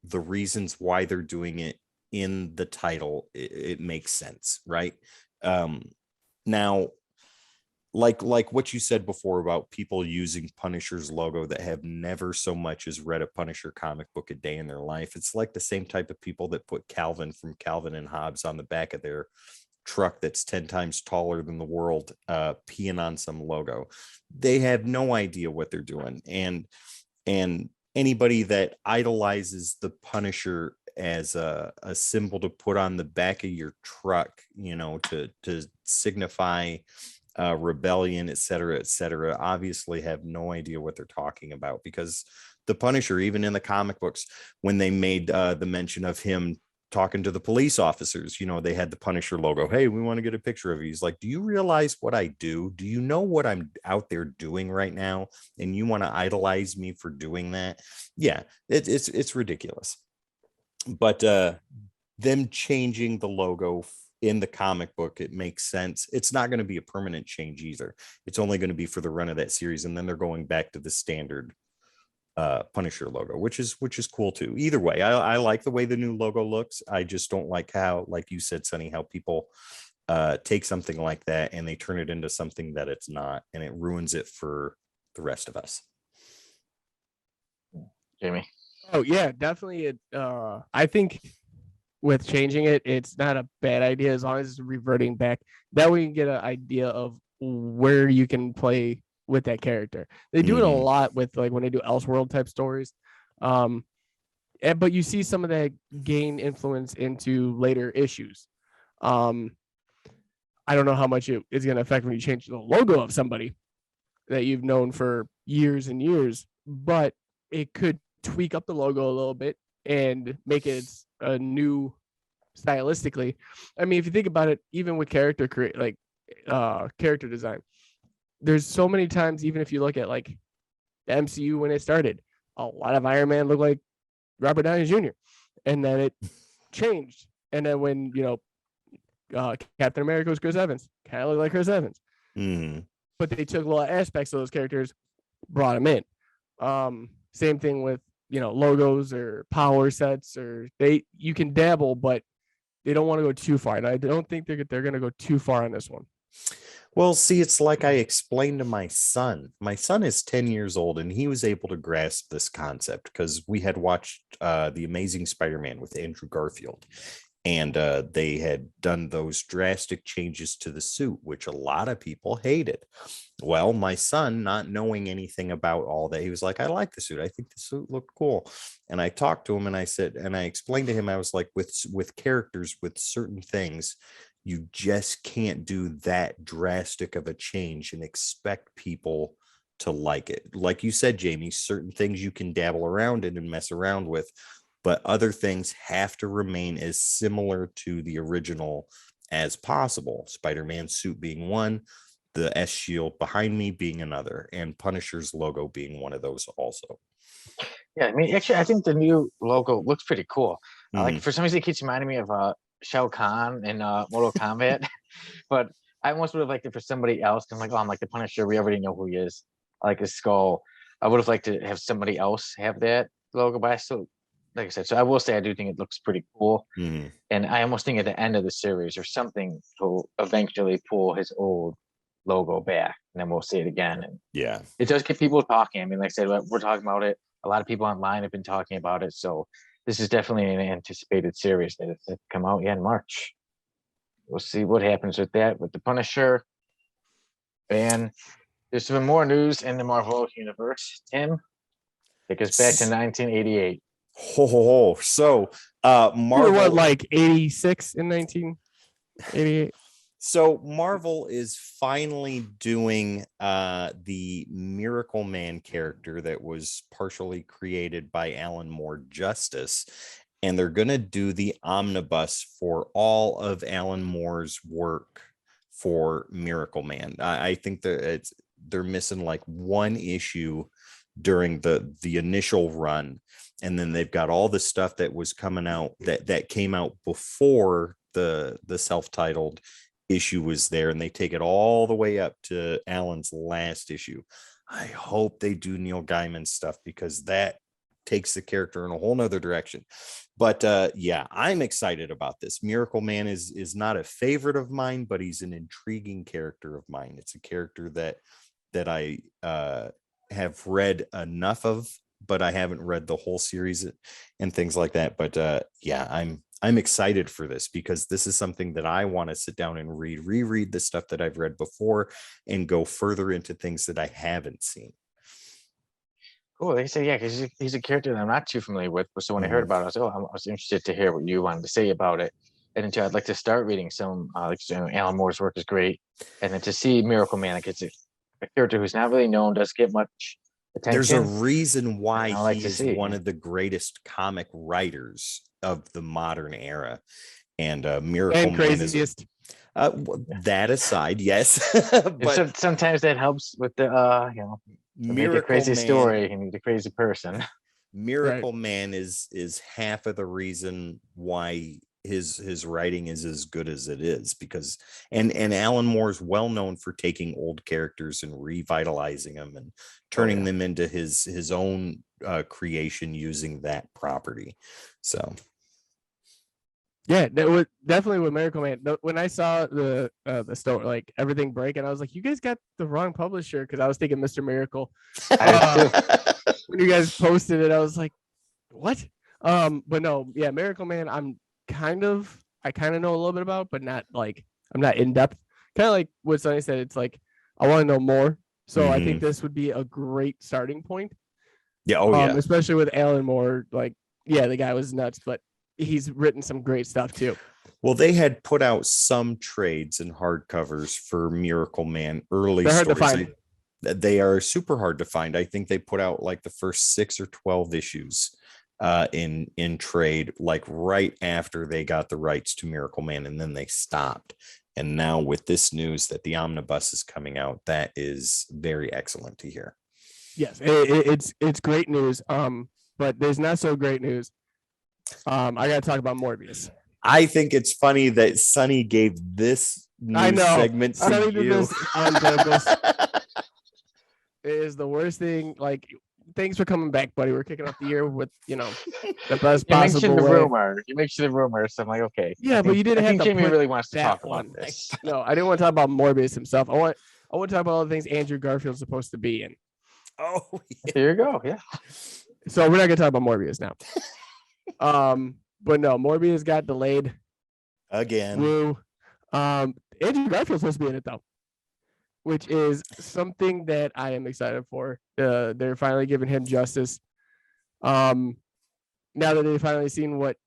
the reasons why they're doing it in the title, it makes sense, right? Now, like what you said before about people using Punisher's logo that have never so much as read a Punisher comic book a day in their life. It's like the same type of people that put Calvin from Calvin and Hobbes on the back of their truck that's 10 times taller than the world, peeing on some logo. They have no idea what they're doing. And anybody that idolizes the Punisher as a symbol to put on the back of your truck, to signify rebellion, et cetera, obviously have no idea what they're talking about, because the Punisher, even in the comic books, when they made the mention of him talking to the police officers, they had the Punisher logo. Hey, we want to get a picture of you. He's like, do you realize what I do? Do you know what I'm out there doing right now? And you want to idolize me for doing that? Yeah, it's ridiculous. But them changing the logo in the comic book, it makes sense. It's not going to be a permanent change either. It's only going to be for the run of that series, and then they're going back to the standard Punisher logo, which is cool too. Either way, I like the way the new logo looks. I just don't like how, like you said, Sonny, how people take something like that and they turn it into something that it's not, and it ruins it for the rest of us. Jamie. Oh yeah, definitely. I think with changing it, it's not a bad idea as long as it's reverting back. That way you can get an idea of where you can play with that character. They do it a lot with like when they do Elseworld type stories. But you see some of that gain influence into later issues. I don't know how much it is going to affect when you change the logo of somebody that you've known for years and years, but it could tweak up the logo a little bit and make it a new stylistically. I mean, if you think about it, even with character design, there's so many times, even if you look at like the MCU when it started, a lot of Iron Man looked like Robert Downey Jr. And then it changed. And then when, Captain America was Chris Evans, kind of looked like Chris Evans. But they took a lot of aspects of those characters, brought them in. Same thing with, logos or power sets, or you can dabble, but they don't want to go too far. And I don't think they're going to go too far on this one. Well, see, it's like I explained to my son. My son is 10 years old, and he was able to grasp this concept because we had watched The Amazing Spider-Man with Andrew Garfield, and they had done those drastic changes to the suit, which a lot of people hated. Well, my son, not knowing anything about all that, he was like, I like the suit. I think the suit looked cool. And I talked to him, and I said, and I explained to him, I was like, with characters, with certain things, you just can't do that drastic of a change and expect people to like it. Like you said, Jamie, certain things you can dabble around in and mess around with, but other things have to remain as similar to the original as possible. Spider-Man's suit being one, the S shield behind me being another, and Punisher's logo being one of those also. Yeah, I mean, actually, I think the new logo looks pretty cool. Like for some reason, it keeps reminding me of Shao Kahn in Mortal Kombat, but I almost would have liked it for somebody else. I'm like, I'm like the Punisher. We already know who he is. I like his skull. I would have liked to have somebody else have that logo, but I still, like I said, so I will say I do think it looks pretty cool. And I almost think at the end of the series or something to eventually pull his old logo back, and then we'll see it again. And yeah, it does get people talking. I mean, like I said, we're talking about it. A lot of people online have been talking about it, so this is definitely an anticipated series that it's come out in March. We'll see what happens with that, with the Punisher. And there's some more news in the Marvel universe. Tim, take us back to 1988. So Marvel, what, like 86 in 1988? So Marvel is finally doing the Miracleman character that was partially created by Alan Moore Justice, and they're going to do the omnibus for all of Alan Moore's work for Miracleman. I think that they're missing like one issue during the initial run, and then they've got all the stuff that was coming out that came out before the self-titled issue was there, and they take it all the way up to Alan's last issue. I hope they do Neil Gaiman stuff because that takes the character in a whole nother direction. But yeah, I'm excited about this. Miracleman is not a favorite of mine, but he's an intriguing character of mine. It's a character that I have read enough of, but I haven't read the whole series and things like that. But yeah, I'm excited for this because this is something that I want to sit down and reread the stuff that I've read before and go further into things that I haven't seen. Cool. They say, yeah, because he's a character that I'm not too familiar with. So when I heard about it, I was interested to hear what you wanted to say about it. And then I'd like to start reading some, Alan Moore's work is great. And then to see Miracleman, like it's a character who's not really known, doesn't get much attention. There's a reason why he is one of the greatest comic writers of the modern era. And Miracleman is that aside, yes. But sometimes that helps with the make a crazy story. You need a crazy person. Miracleman is half of the reason why his writing is as good as it is, because and Alan Moore is well known for taking old characters and revitalizing them and turning them into his own creation using that property. So yeah, that was definitely with Miracleman. When I saw the store, like everything breaking, I was like, you guys got the wrong publisher, because I was thinking Mr. Miracle. When you guys posted it, I was like, what? But no, yeah, Miracleman, I kind of know a little bit about, but not like, I'm not in depth. Kind of like what Sonny said, it's like I want to know more. So I think this would be a great starting point. Yeah, yeah. Especially with Alan Moore. Like, yeah, the guy was nuts, but he's written some great stuff too. Well, they had put out some trades and hardcovers for Miracleman early. They're hard to find. They are super hard to find. I think they put out like the first 6 or 12 issues in trade, like right after they got the rights to Miracleman, and then they stopped. And now with this news that the omnibus is coming out, that is very excellent to hear. Yes, it's great news. But there's not so great news. I gotta talk about Morbius. I think it's funny that Sonny gave this news segment to Sonny did you. this on purpose. It is the worst thing. Like, thanks for coming back, buddy. We're kicking off the year with, the best possible way. You mentioned the rumor, so I'm like, okay. Yeah, but you didn't have to. Jamie really wants to talk one. about this. No, I didn't want to talk about Morbius himself. I want to talk about all the things Andrew Garfield's supposed to be in. Oh, yeah. Here you go. Yeah. So we're not gonna talk about Morbius now. But no, Morbius got delayed again. Woo. Andrew Garfield's supposed to be in it though, which is something that I am excited for. They're finally giving him justice. Now that they've finally seen what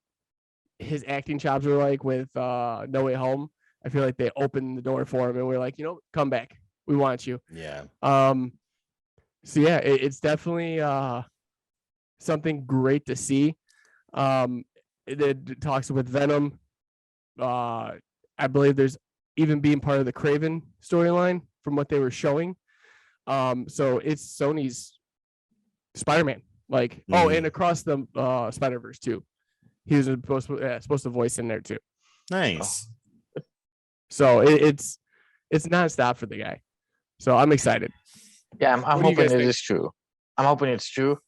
his acting chops were like with No Way Home, I feel like they opened the door for him, and we're like, come back. We want you. Yeah. So yeah, it's definitely something great to see. It talks with Venom. I believe there's even being part of the Craven storyline from what they were showing. So it's Sony's Spider-Man. Like, and across the Spider-Verse too. He was supposed to voice in there too. Nice. So it's nonstop for the guy. So I'm excited. Yeah, I'm hoping it is true. I'm hoping it's true.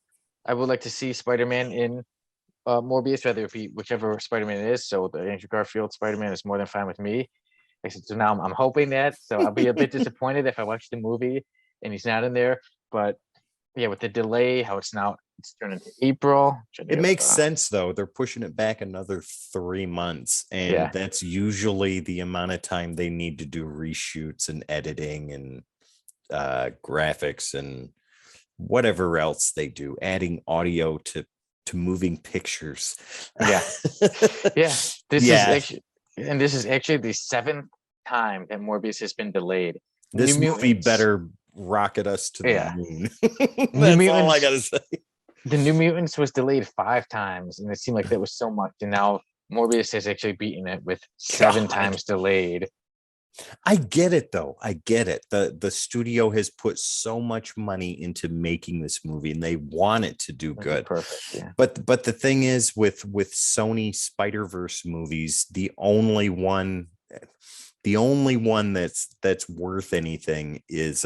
I would like to see Spider-Man in Morbius, whether it be whichever Spider-Man it is. So the Andrew Garfield Spider-Man is more than fine with me. So now I'm hoping that. So I'll be a bit disappointed if I watch the movie and he's not in there. But yeah, with the delay, how it's turned into April. It makes sense though. They're pushing it back another 3 months, and that's usually the amount of time they need to do reshoots and editing and graphics and whatever else they do, adding audio to moving pictures. Yeah. This is actually the 7th time that Morbius has been delayed. This movie better rocket us to the moon. That's all I gotta say. The New Mutants was delayed 5 times, and it seemed like that was so much, and now Morbius has actually beaten it with 7 times delayed. I get it though. I get it. The studio has put so much money into making this movie, and they want it to do good. Perfect. Yeah. But the thing is, with Sony Spider-Verse movies, the only one that's worth anything is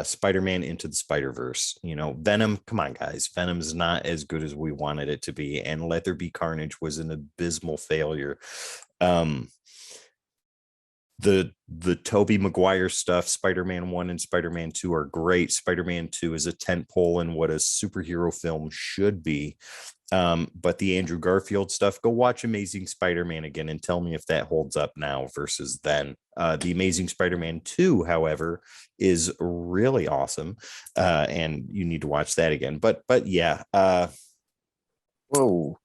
Spider-Man Into the Spider-Verse. Venom, come on guys, Venom's not as good as we wanted it to be, and Let There Be Carnage was an abysmal failure. The Tobey Maguire stuff, Spider-Man 1 and Spider-Man 2 are great. Spider-Man 2 is a tentpole in what a superhero film should be. But the Andrew Garfield stuff, go watch Amazing Spider-Man again and tell me if that holds up now versus then. The Amazing Spider-Man 2, however, is really awesome. And you need to watch that again. But yeah. Whoa.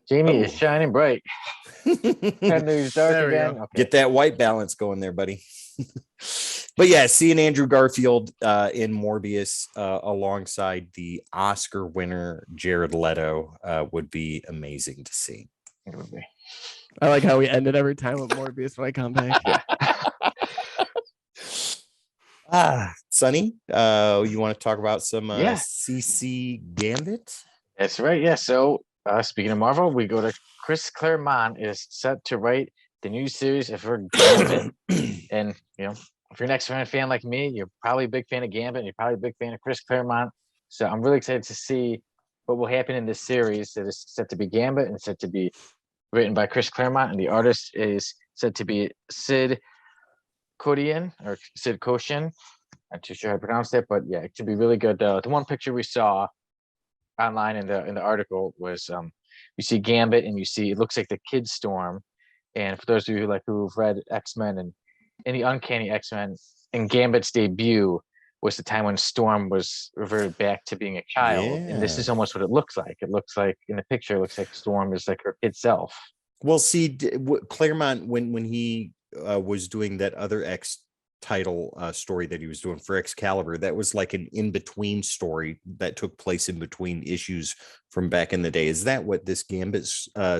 Jamie is shining bright. Dark again. Okay. Get that white balance going there, buddy. But yeah, seeing Andrew Garfield in Morbius alongside the Oscar winner Jared Leto would be amazing to see. It would be. I like how we ended every time with Morbius when I come back. Sonny, you want to talk about some CC Gambit? That's right. Yeah. So Speaking of Marvel, we go to Chris Claremont is set to write the new series for Gambit. And if you're an X-Men fan like me, you're probably a big fan of Gambit, and you're probably a big fan of Chris Claremont. So I'm really excited to see what will happen in this series that is set to be Gambit and set to be written by Chris Claremont, and the artist is said to be Sid Kodian or Sid Koshin. Not too sure how to pronounce that, but yeah, it should be really good. The one picture we saw online in the article was you see Gambit and you see it looks like the Kid Storm. And for those of you who've read X-Men and any Uncanny X-Men, in Gambit's debut was the time when Storm was reverted back to being a child. And this is almost what it looks like. It looks like in the picture, it looks like Storm is like her kid self. Well, see, Claremont, when he was doing that other X title story that he was doing for Excalibur, that was like an in-between story that took place in between issues from back in the day. Is that what this Gambit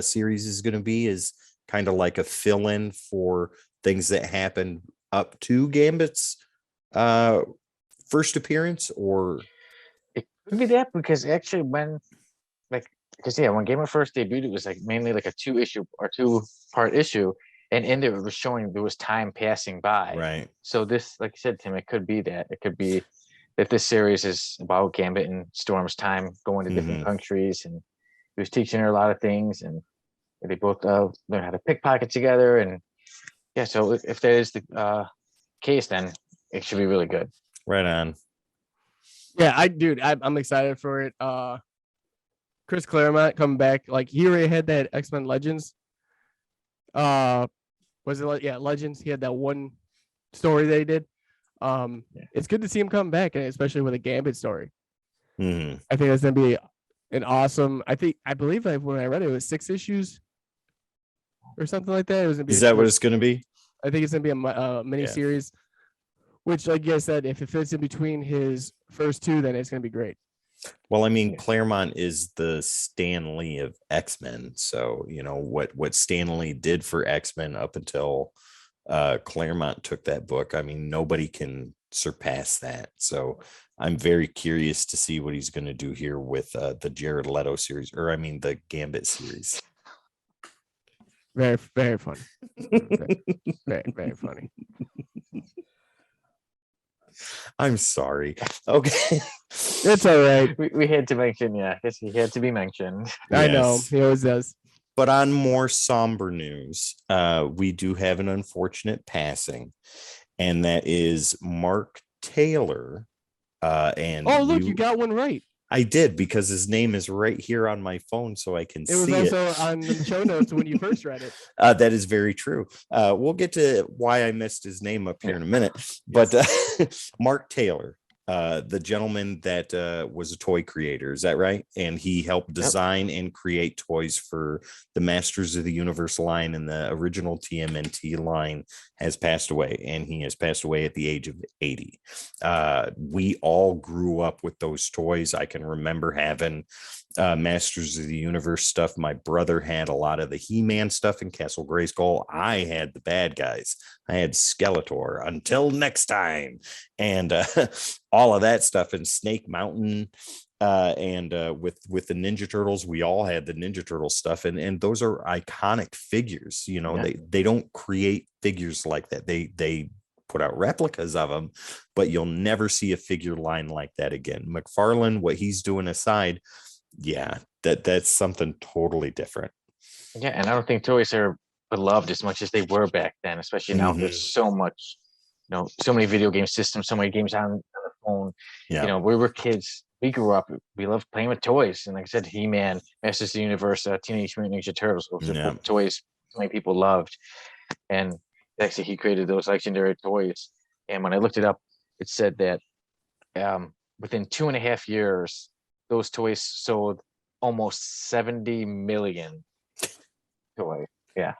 series is going to be? Is kind of like a fill-in for things that happened up to Gambit's first appearance? Or it could be that, because actually when Gambit first debuted, it was like mainly like a two-part issue. And in there, it was showing there was time passing by. right. So this, like you said, Tim, it could be that. It could be that this series is about Gambit and Storm's time going to different countries, and he was teaching her a lot of things, and they both learn how to pickpocket together. And yeah, so if that is the case, then it should be really good. Right on. Yeah, I'm excited for it. Chris Claremont coming back. Like, he already had that X-Men Legends. Was it like, yeah, Legends? He had that one story that he did. It's good to see him come back, and especially with a Gambit story. I think that's gonna be an awesome. I believe when I read it was 6 issues or something like that. It was gonna be. Is that what it's gonna be? I think it's gonna be a mini series, which, like you said, if it fits in between his first 2, then it's gonna be great. Well, I mean, Claremont is the Stan Lee of X-Men. So, what Stan Lee did for X-Men up until Claremont took that book. I mean, nobody can surpass that. So I'm very curious to see what he's going to do here with the Jared Leto series, or I mean, the Gambit series. Very, very funny. Very, very funny. I'm sorry. Okay. It's all right. We had to mention, he had to be mentioned. I know. He always does. But on more somber news, we do have an unfortunate passing, and that is Mark Taylor. And you got one right. I did, because his name is right here on my phone, so I can see it. It was also on the show notes when you first read it. That is very true. We'll get to why I messed his name up here in a minute. But Mark Taylor, the gentleman that was a toy creator, is that right? And he helped design and create toys for the Masters of the Universe line, and the original TMNT line has passed away, and he has passed away at the age of 80. We all grew up with those toys. I can remember having Masters of the Universe stuff. My brother had a lot of the He-Man stuff in Castle Grayskull. I had the bad guys. I had Skeletor, Until Next Time, and all of that stuff, in Snake Mountain. And with the Ninja Turtles, we all had the Ninja Turtle stuff, and those are iconic figures. They don't create figures like that. They put out replicas of them, but you'll never see a figure line like that again. McFarlane, what he's doing aside, that's something totally different. Yeah, and I don't think toys are beloved as much as they were back then, especially now. There's so much, so many video game systems, so many games on the phone. We were kids. We grew up, we loved playing with toys. And like I said, He-Man, Masters of the Universe, Teenage Mutant Ninja Turtles, those are toys so many people loved. And actually, he created those legendary toys. And when I looked it up, it said that within 2.5 years, those toys sold almost 70 million toys. Yeah.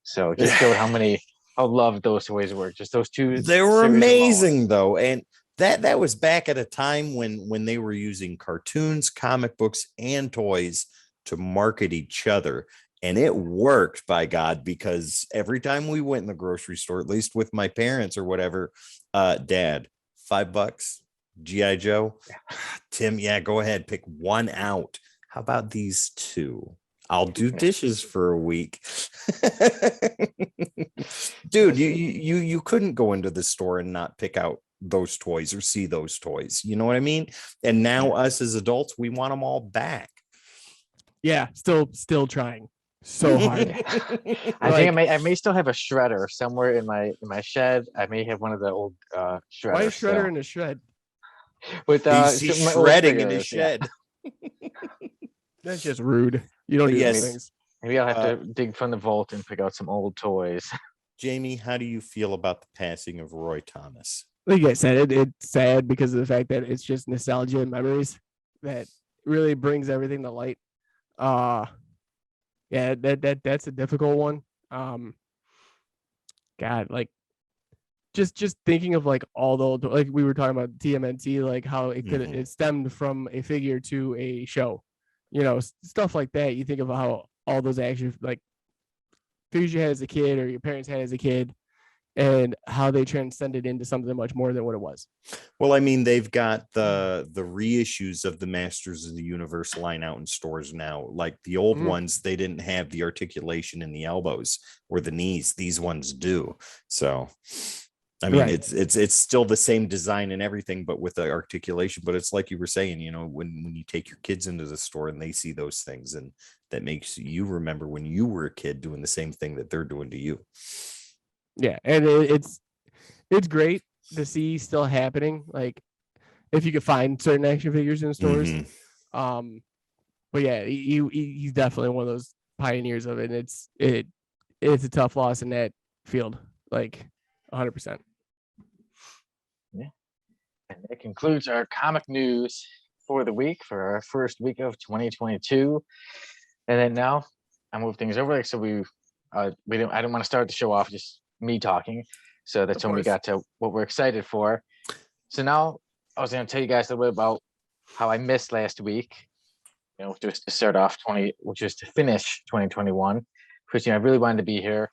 So it just showed how loved those toys were. Just those two. They were amazing, though. And that was back at a time when they were using cartoons, comic books, and toys to market each other. And it worked, by God, because every time we went in the grocery store, at least with my parents or whatever, Dad, $5, G.I. Joe, Tim, go ahead, pick one out. How about these two? I'll do dishes for a week. Dude, you couldn't go into the store and not pick out those toys or see those toys. You know what I mean? And now us as adults, we want them all back. Yeah, still trying so hard. I think I may still have a shredder somewhere in my shed. I may have one of the old shredders. Why is shredder still. in a shred? With He's some of my old shredding in his figures, shed. That's just rude. You don't But do yes. those things. Maybe I'll have to dig from the vault and pick out some old toys. Jamie, how do you feel about the passing of Roy Thomas? Like I said, it's sad because of the fact that it's just nostalgia and memories that really brings everything to light. Yeah, that's a difficult one. God, like just thinking of like all the like we were talking about TMNT, like how it could it stemmed from a figure to a show, stuff like that. You think of how all those action like figures you had as a kid or your parents had as a kid, and how they transcended into something much more than what it was. Well, I mean, they've got the reissues of the Masters of the Universe line out in stores now. Like the old ones, they didn't have the articulation in the elbows or the knees. These ones do. So, I mean, Right. it's still the same design and everything, but with the articulation. But it's like you were saying, when you take your kids into the store and they see those things, and that makes you remember when you were a kid doing the same thing that they're doing to you. Yeah, and it's great to see still happening. Like if you could find certain action figures in stores. But yeah, he's definitely one of those pioneers of it. And it's a tough loss in that field, like 100%. Yeah, and that concludes our comic news for the week for our first week of 2022. And then now I move things over. Like so, I don't want to start the show off just me talking. So that's when we got to what we're excited for. So now I was going to tell you guys a little bit about how I missed last week, just to start off which is to finish 2021. Because, I really wanted to be here,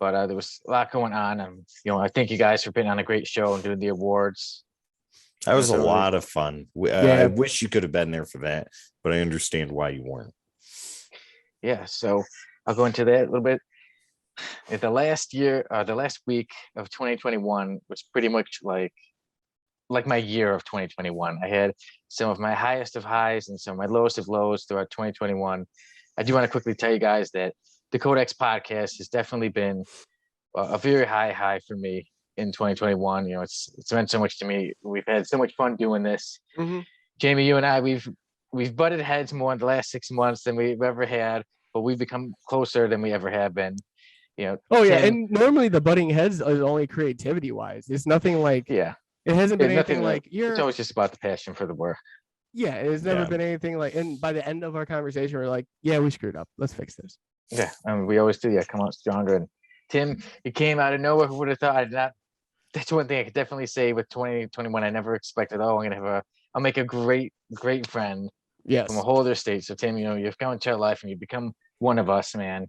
but there was a lot going on. And, I thank you guys for being on a great show and doing the awards. That was a lot of fun. I wish you could have been there for that, but I understand why you weren't. Yeah, so I'll go into that a little bit. The last week of 2021 was pretty much like my year of 2021. I had some of my highest of highs and some of my lowest of lows throughout 2021. I do want to quickly tell you guys that the Codex podcast has definitely been a very high for me in 2021. It's meant so much to me. We've had so much fun doing this. Jamie, you and I, we've butted heads more in the last 6 months than we've ever had, but we've become closer than we ever have been. And normally the butting heads is only creativity wise. It's nothing like it hasn't been anything like it's always just about the passion for the work. Yeah, it's never been anything like, and by the end of our conversation, we're like, yeah, we screwed up. Let's fix this. Yeah, we always do. Yeah, come out stronger. And Tim, you came out of nowhere. Who would have thought? I did not. That's one thing I could definitely say with 2021. I never expected. I'll make a great friend. Yes. From a whole other state. So Tim, you've come into our life and you become one of us, man.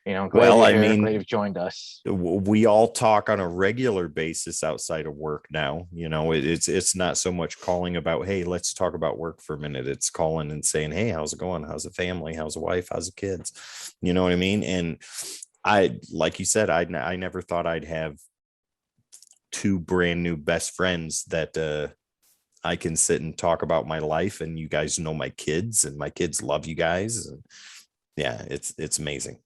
Glad you've joined us. We all talk on a regular basis outside of work now. It's not so much calling about, hey, let's talk about work for a minute. It's calling and saying, hey, how's it going? How's the family? How's the wife? How's the kids? You know what I mean? And like you said, I never thought I'd have two brand new best friends that I can sit and talk about my life, and you guys know my kids, and my kids love you guys. And yeah, it's amazing.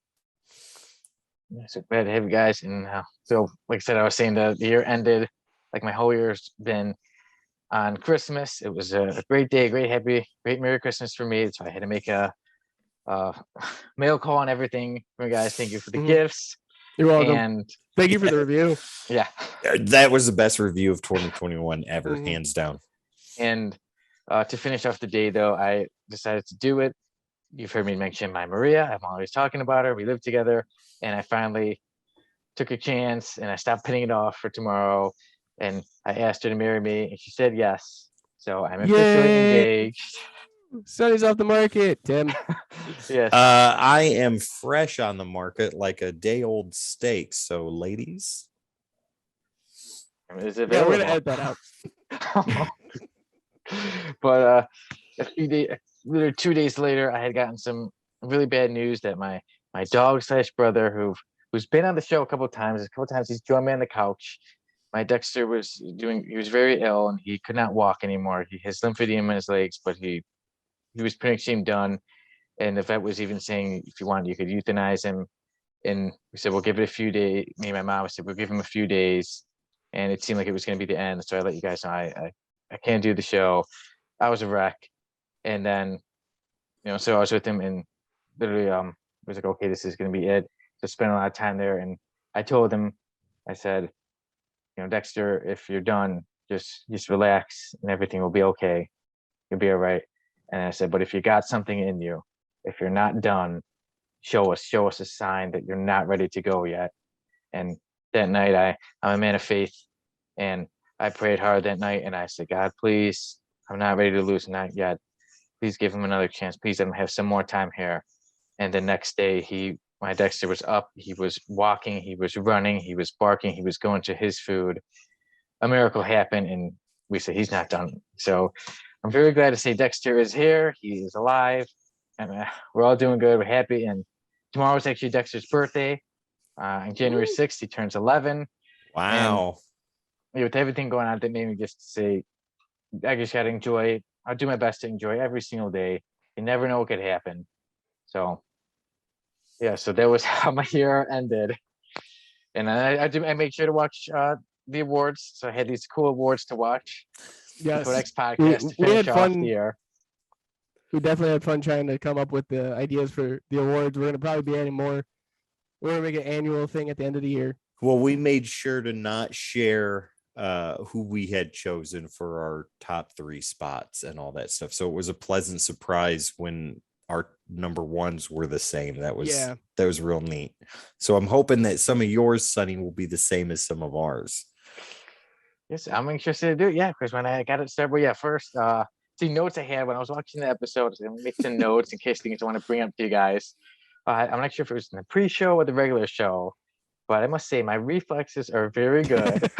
So glad to have you guys. And so, like I said, I was saying the year ended, like my whole year's been on Christmas. It was a great day, great Merry Christmas for me. So I had to make a mail call and everything for you guys. Thank you for the gifts. You're welcome. And thank you for the review. Yeah. That was the best review of 2021 ever, hands down. And to finish off the day, though, I decided to do it. You've heard me mention my Maria. I'm always talking about her. We live together. And I finally took a chance and I stopped putting it off for tomorrow. And I asked her to marry me and she said yes. So I'm officially engaged. Sonny's off the market, Tim. Yes. I am fresh on the market like a day old steak. So ladies. Is it we're going to edit that out. But a few days, literally 2 days later, I had gotten some really bad news that my dog slash brother, who's been on the show a couple of times, he's joined me on the couch. My Dexter he was very ill and he could not walk anymore. He has lymphedema in his legs, but he was pretty much done. And the vet was even saying, if you want, you could euthanize him. And we said, we'll give it a few days. Me and my mom said, we'll give him a few days. And it seemed like it was going to be the end. So I let you guys know I can't do the show. I was a wreck. And then, so I was with him and literally I was like, okay, this is going to be it. So spent a lot of time there. And I told him, I said, Dexter, if you're done, just relax and everything will be okay. You'll be all right. And I said, but if you got something in you, if you're not done, show us a sign that you're not ready to go yet. And that night I'm a man of faith, and I prayed hard that night and I said, God, please, I'm not ready to lose, not yet. Please give him another chance. Please let him have some more time here. And the next day my Dexter was up, he was walking, he was running, he was barking, he was going to his food. A miracle happened and we said he's not done. So I'm very glad to say Dexter is here. He is alive, and we're all doing good. We're happy. And tomorrow is actually Dexter's birthday. On January 6th, he turns 11. Wow. And with everything going on, that made me just say, I just got to enjoy it. I'll do my best to enjoy every single day. You never know what could happen. So, yeah, so that was how my year ended. And I made sure to watch the awards. So I had these cool awards to watch. Yes. For next podcast to finish off the year. We definitely had fun trying to come up with the ideas for the awards. We're going to probably be adding more. We're going to make an annual thing at the end of the year. Well, we made sure to not share who we had chosen for our top 3 spots and all that stuff. So it was a pleasant surprise when our number ones were the same. That was real neat. So I'm hoping that some of yours, Sonny, will be the same as some of ours. Yes, I'm interested to do it. Yeah, because when I got it started, first, see notes I had when I was watching the episode. I'm gonna make some notes in case things I want to bring up to you guys. I'm not sure if it was in the pre-show or the regular show, but I must say my reflexes are very good.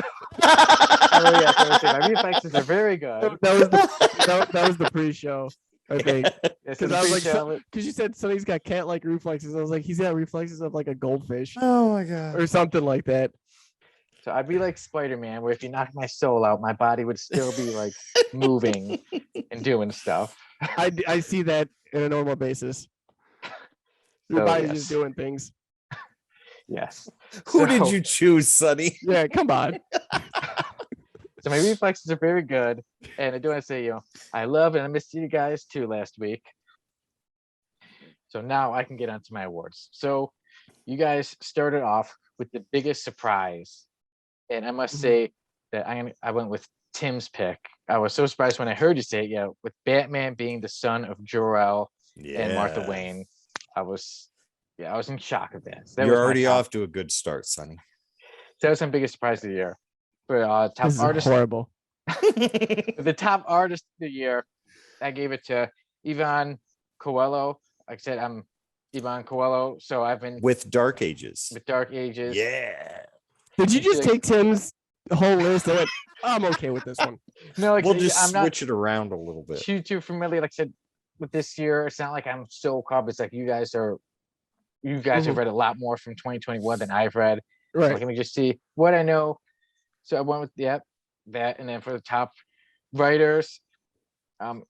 My reflexes are very good. That was the pre-show, I think. Because I was like, because you said Sonny's got cat-like reflexes. I was like, he's got reflexes of like a goldfish. Oh my god, or something like that. So I'd be like Spider-Man, where if you knock my soul out, my body would still be like moving and doing stuff. I see that in a normal basis. Your body's just doing things. Yes. Who did you choose, Sonny? Yeah, come on. So my reflexes are very good. And I do want to say, I love and I missed you guys too last week. So now I can get onto my awards. So you guys started off with the biggest surprise. And I must say that I went with Tim's pick. I was so surprised when I heard you say it, with Batman being the son of Jor-El and Martha Wayne. I was in shock of that. So you're already off to a good start, Sonny. That was my biggest surprise of the year. For top this artist, is horrible. The top artist of the year, I gave it to Ivan Coelho. Like I said, I'm Ivan Coelho, so I've been with Dark Ages. Yeah. Did you just take Tim's whole list? I went, I'm okay with this one. No, like, we'll just switch it around a little bit. Too familiar, like I said, with this year. It's not like I'm so caught. It's like you guys have read a lot more from 2021 than I've read. Right. So let me just see what I know. So I went with that, and then for the top writers, I'd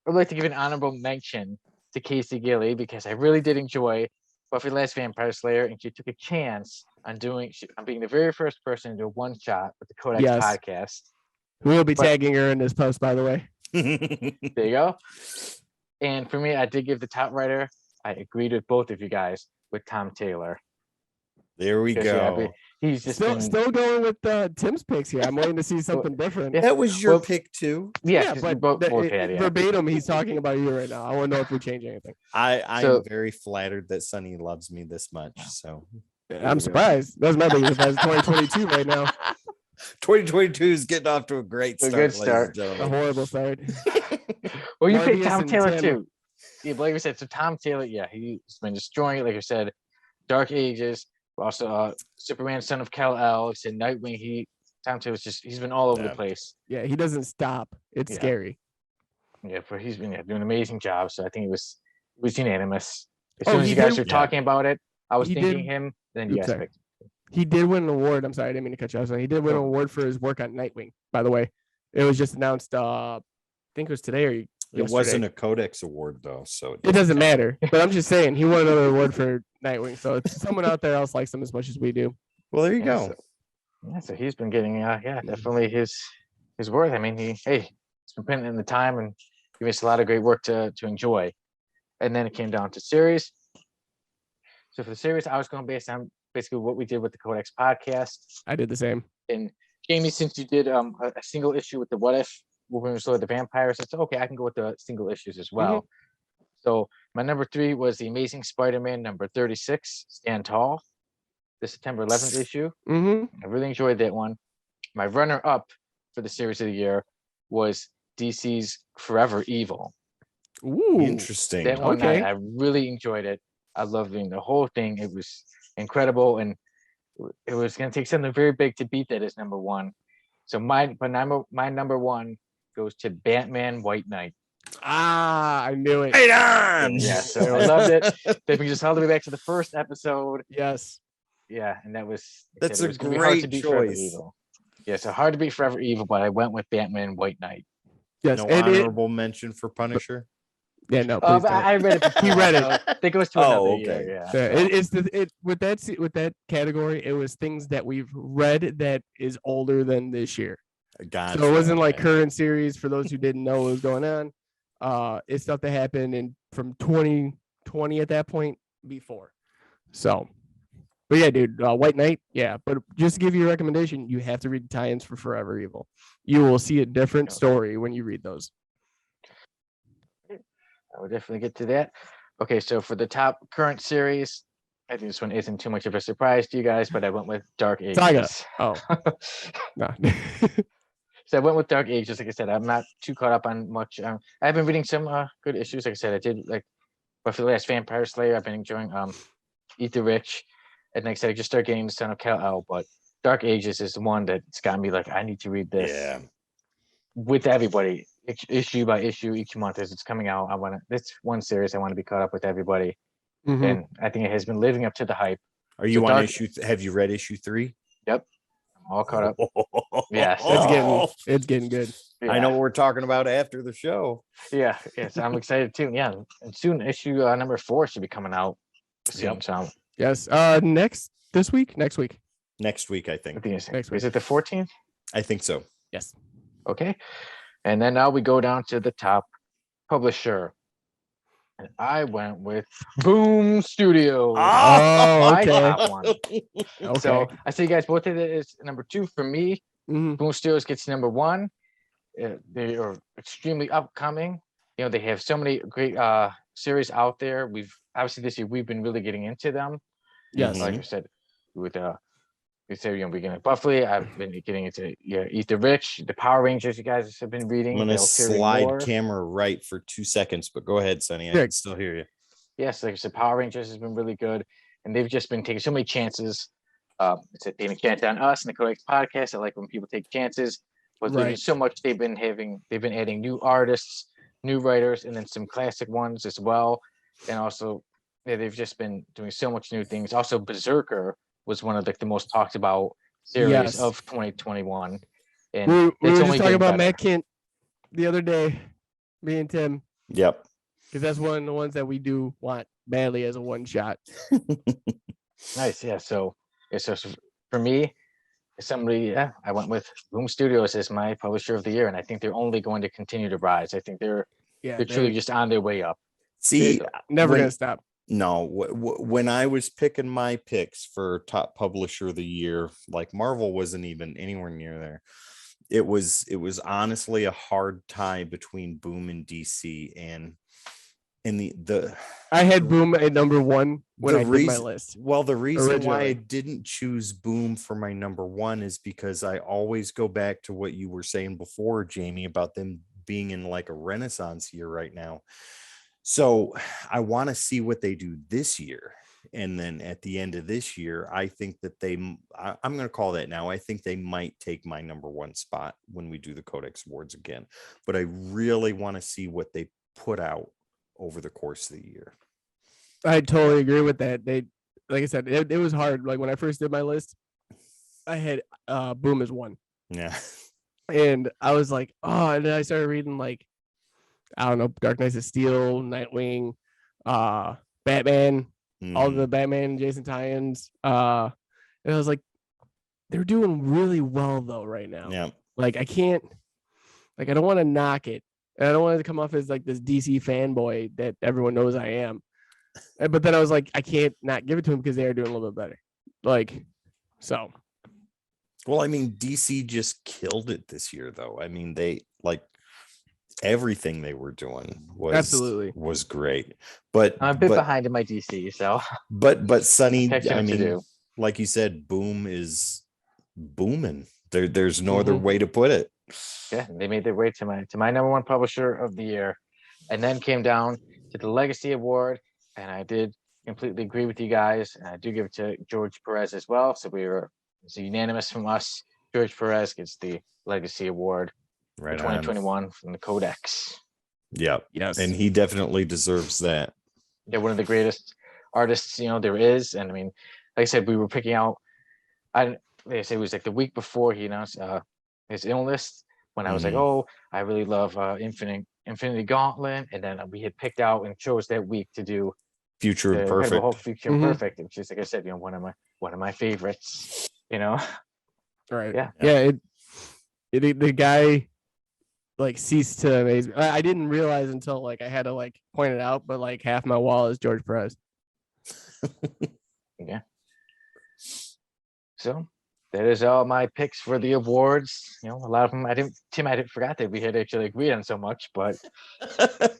like to give an honorable mention to Casey Gilly because I really did enjoy Buffy the Last Vampire Slayer, and she took a chance on being the very first person to do a one shot with the Codex podcast. We'll be tagging her in this post, by the way. There you go. And for me, I did give the top writer. I agreed with both of you guys with Tom Taylor. There we go. He's just still going with Tim's picks here. I'm waiting to see something different. That was your pick too. Yeah, but both had, verbatim, he's talking about you right now. I want to know if we change anything. I'm very flattered that Sonny loves me this much. So I'm surprised. That's my biggest surprise. 2022 right now. 2022 is getting off to a great start. A good start. A horrible start. Well, you picked Tom Taylor too. Yeah, but like I said, so Tom Taylor, he's been destroying it. Like I said, Dark Ages. Also, Superman, Son of Kal-El. Said Nightwing. Tom Taylor's he's been all over the place. Yeah, he doesn't stop. It's scary. Yeah, but he's been doing an amazing job. So I think it was unanimous. As Oh, soon as he you guys did- were Yeah. talking about it, I was He thinking did- him. Then you Oops, guys sorry. picked. He did win an award. I'm sorry, I didn't mean to cut you off. He did win an Oh. award for his work on Nightwing, by the way. It was just announced, I think it was today or It yesterday. wasn't a Codex award though, so It doesn't matter. But I'm just saying he won another award for Nightwing. So it's someone out there else likes him as much as we do. Well, there you Yeah, go. So he's been getting definitely his worth. I mean, he's been putting in the time and giving us a lot of great work to enjoy. And then it came down to series. So for the series, I was going based on basically what we did with the Codex podcast. I did the same. And Jamie, since you did a single issue with the What If Wolverine Restored the Vampires, I said, okay, I can go with the single issues as well. So my number 3 was the Amazing Spider-Man number 36, Stand Tall, the September 11th issue. Mm-hmm. I really enjoyed that one. My runner-up for the series of the year was DC's Forever Evil. Ooh. Interesting. That one, Okay. I really enjoyed it. I loved reading the whole thing. It was incredible, and it was going to take something very big to beat that as number 1. So my number 1 goes to Batman White Knight. I knew it. Right on. Yeah, so I loved it. They just all the way back to the first episode. Yes. Yeah, and that was That's it a was gonna be hard to great beat Forever choice. Evil. Yeah, so hard to beat Forever Evil, but I went with Batman White Knight. Yes. No and it, honorable mention for Punisher. yeah, no, please But don't. I read it before. He read it. So that goes to Oh, another okay. year. Yeah. Yeah, it's with that category, it was things that we've read that is older than this year. Gotcha. So it wasn't like okay. current series for those who didn't know what was going on. It's stuff that happened in from 2020 at that point before. So, but yeah, dude, White Knight, yeah. But just to give you a recommendation, you have to read the tie-ins for Forever Evil. You will see a different story when you read those. I would definitely get to that. Okay, so for the top current series, I think this one isn't too much of a surprise to you guys, but I went with Dark Ages. Saga. Oh, no. So I went with Dark Ages. Like I said, I'm not too caught up on much. I've been reading some good issues. Like I said, I did but for the last Vampire Slayer, I've been enjoying Eat the Rich, and like I said, I just started getting the Son of Kal-El. But Dark Ages is the one that's got me like, I need to read this. Yeah. With everybody, issue by issue, each month as it's coming out. This one series I want to be caught up with everybody, Mhm. and I think it has been living up to the hype. Are you So on Dark- issue? Have you read issue 3? I'm all caught up. Yes. It's getting good. Yeah. I know what we're talking about after the show. Yeah, yes, I'm excited too. Yeah, and soon issue number 4 should be coming out soon. Yep. So Yes. Next week. Next week, I I think. think it's, Next week. is it the 14th? I think so. Yes. Okay, and then now we go down to the top publisher, and I went with Boom Studios. Oh, My okay. top one. Okay. So I say you guys both did it as number 2 for me. Mhm. Boom Studios gets number 1. They are extremely upcoming. You know, they have so many great series out there. We've obviously this year we've been really getting into them. Yes. Like I said, with we're getting Buffy. I've been getting into Eat the Rich, the Power Rangers. You guys have been reading. I'm gonna the Ulterior slide Moore. camera right for 2 seconds, but go ahead, Sonny. I Yeah. can still hear you. Yes, like I said, Power Rangers has been really good, and they've just been taking so many chances. It's a taking a chance on us in the Codex podcast. I like when people take chances, but there's been Right. so much they've been adding new artists, new writers, and then some classic ones as well. And also, they've just been doing so much new things. Also, Berserker was one of the most talked about series Yes. of 2021. And We it's were just only talking about getting Matt better. Kent the other day, me and Tim, Yep. because that's one of the ones that we do want badly as a one shot. Nice, yeah. So for me, I went with Boom Studios as my publisher of the year, and I think they're only going to continue to rise. I think they're Yeah, truly just on their way up. See, never when- gonna stop. No, when I was picking my picks for top publisher of the year, like Marvel wasn't even anywhere near there. It was honestly a hard tie between Boom and DC, and the I had Boom at number 1 when The I did my reason- list. well, the reason why I Originally. didn't choose Boom for my number 1 is because I always go back to what you were saying before, Jamie, about them being in like a renaissance year right now. So I want to see what they do this year. And then at the end of this year, I think that I'm going to call that now. I think they might take my number one spot when we do the Codex Awards again. But I really want to see what they put out over the course of the year. I totally agree with that. They, like I said, it was hard. Like when I first did my list, I had Boom as one. Yeah. And I was like, oh, and then I started reading like, I don't know, Dark Knights of Steel, Nightwing, Batman, all the Batman and Jason tie-ins. And I was like, they're doing really well though right now. Yeah. Like I don't want to knock it. And I don't want to come off as like this DC fanboy that everyone knows I am. But then I was like, I can't not give it to them because they are doing a little bit better. Like, so. Well, I mean, DC just killed it this year, though. I mean, they like everything they were doing was great. But I'm a bit behind in my DC, so. But Sonny, I mean, like you said, Boom is booming. There's no other way to put it. Yeah, they made their way to my number one publisher of the year, and then came down to the Legacy Award, and I did completely agree with you guys. And I do give it to George Perez as well. So it's unanimous from us. George Perez gets the Legacy Award for 2021 from the Codex. Yeah, yes, and he definitely deserves that. They're one of the greatest artists, there is. And I mean, like I said, we were picking out. Like I said, it was like the week before he announced his illness, when I was like, oh, I really love Infinity Gauntlet, and then we had picked out and chose that week to do Future Imperfect. Incredible Hulk Future Imperfect, which is, like I said, one of my favorites. Right. Yeah. The guy like ceased to amaze me. I didn't realize until like I had to like point it out, but like half my wall is George Perez. Yeah. So that is all my picks for the awards. A lot of them I didn't forgot that we had actually agreed on so much, but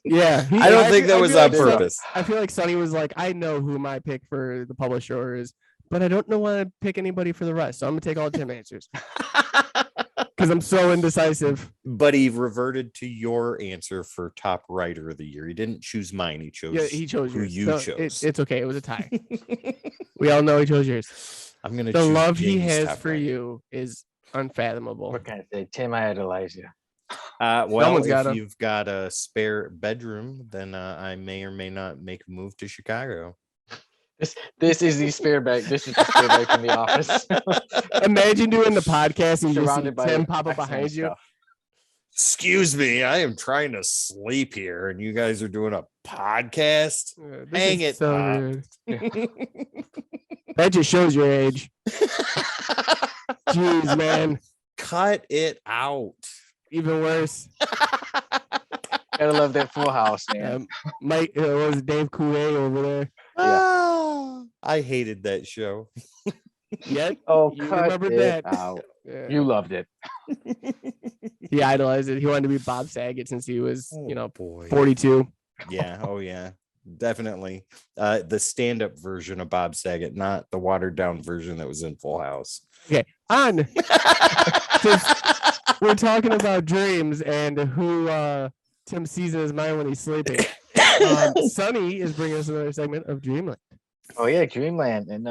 yeah, I don't think that was on purpose. I feel like Sonny was like, I know who my pick for the publisher is, but I don't know why to pick anybody for the rest. So I'm gonna take all Tim answers because I'm so indecisive. But he reverted to your answer for top writer of the year. He didn't choose mine. He chose. He chose who yours. you chose. It's okay. It was a tie. We all know he chose yours. I'm gonna. The choose love Jamie's he has top for writer. you is unfathomable. what can I say? Tim, I idolize you. Well, if you've got a spare bedroom, then I may or may not make a move to Chicago. This is the spare bag. This is the spare bag from the office. Imagine doing the podcast and you see Surrounded by Tim pop up X-Men behind you. stuff. Excuse me, I am trying to sleep here, and you guys are doing a podcast. Hang it so up. weird. That just shows your age. Jeez, man. Cut it out. Even worse. Gotta love that Full House, man. Mike, what was it, Dave Coulee over there? I hated that show. Yet? Oh, You cut remembered it that? out. Yeah. You loved it. He idolized it. He wanted to be Bob Saget since he was, Boy. 42. Yeah. Oh, yeah. Definitely. The stand-up version of Bob Saget, not the watered-down version that was in Full House. Okay, on. We're talking about dreams and who Tim sees in his mind when he's sleeping. Sonny is bringing us another segment of Dreamland. Oh yeah, Dreamland. And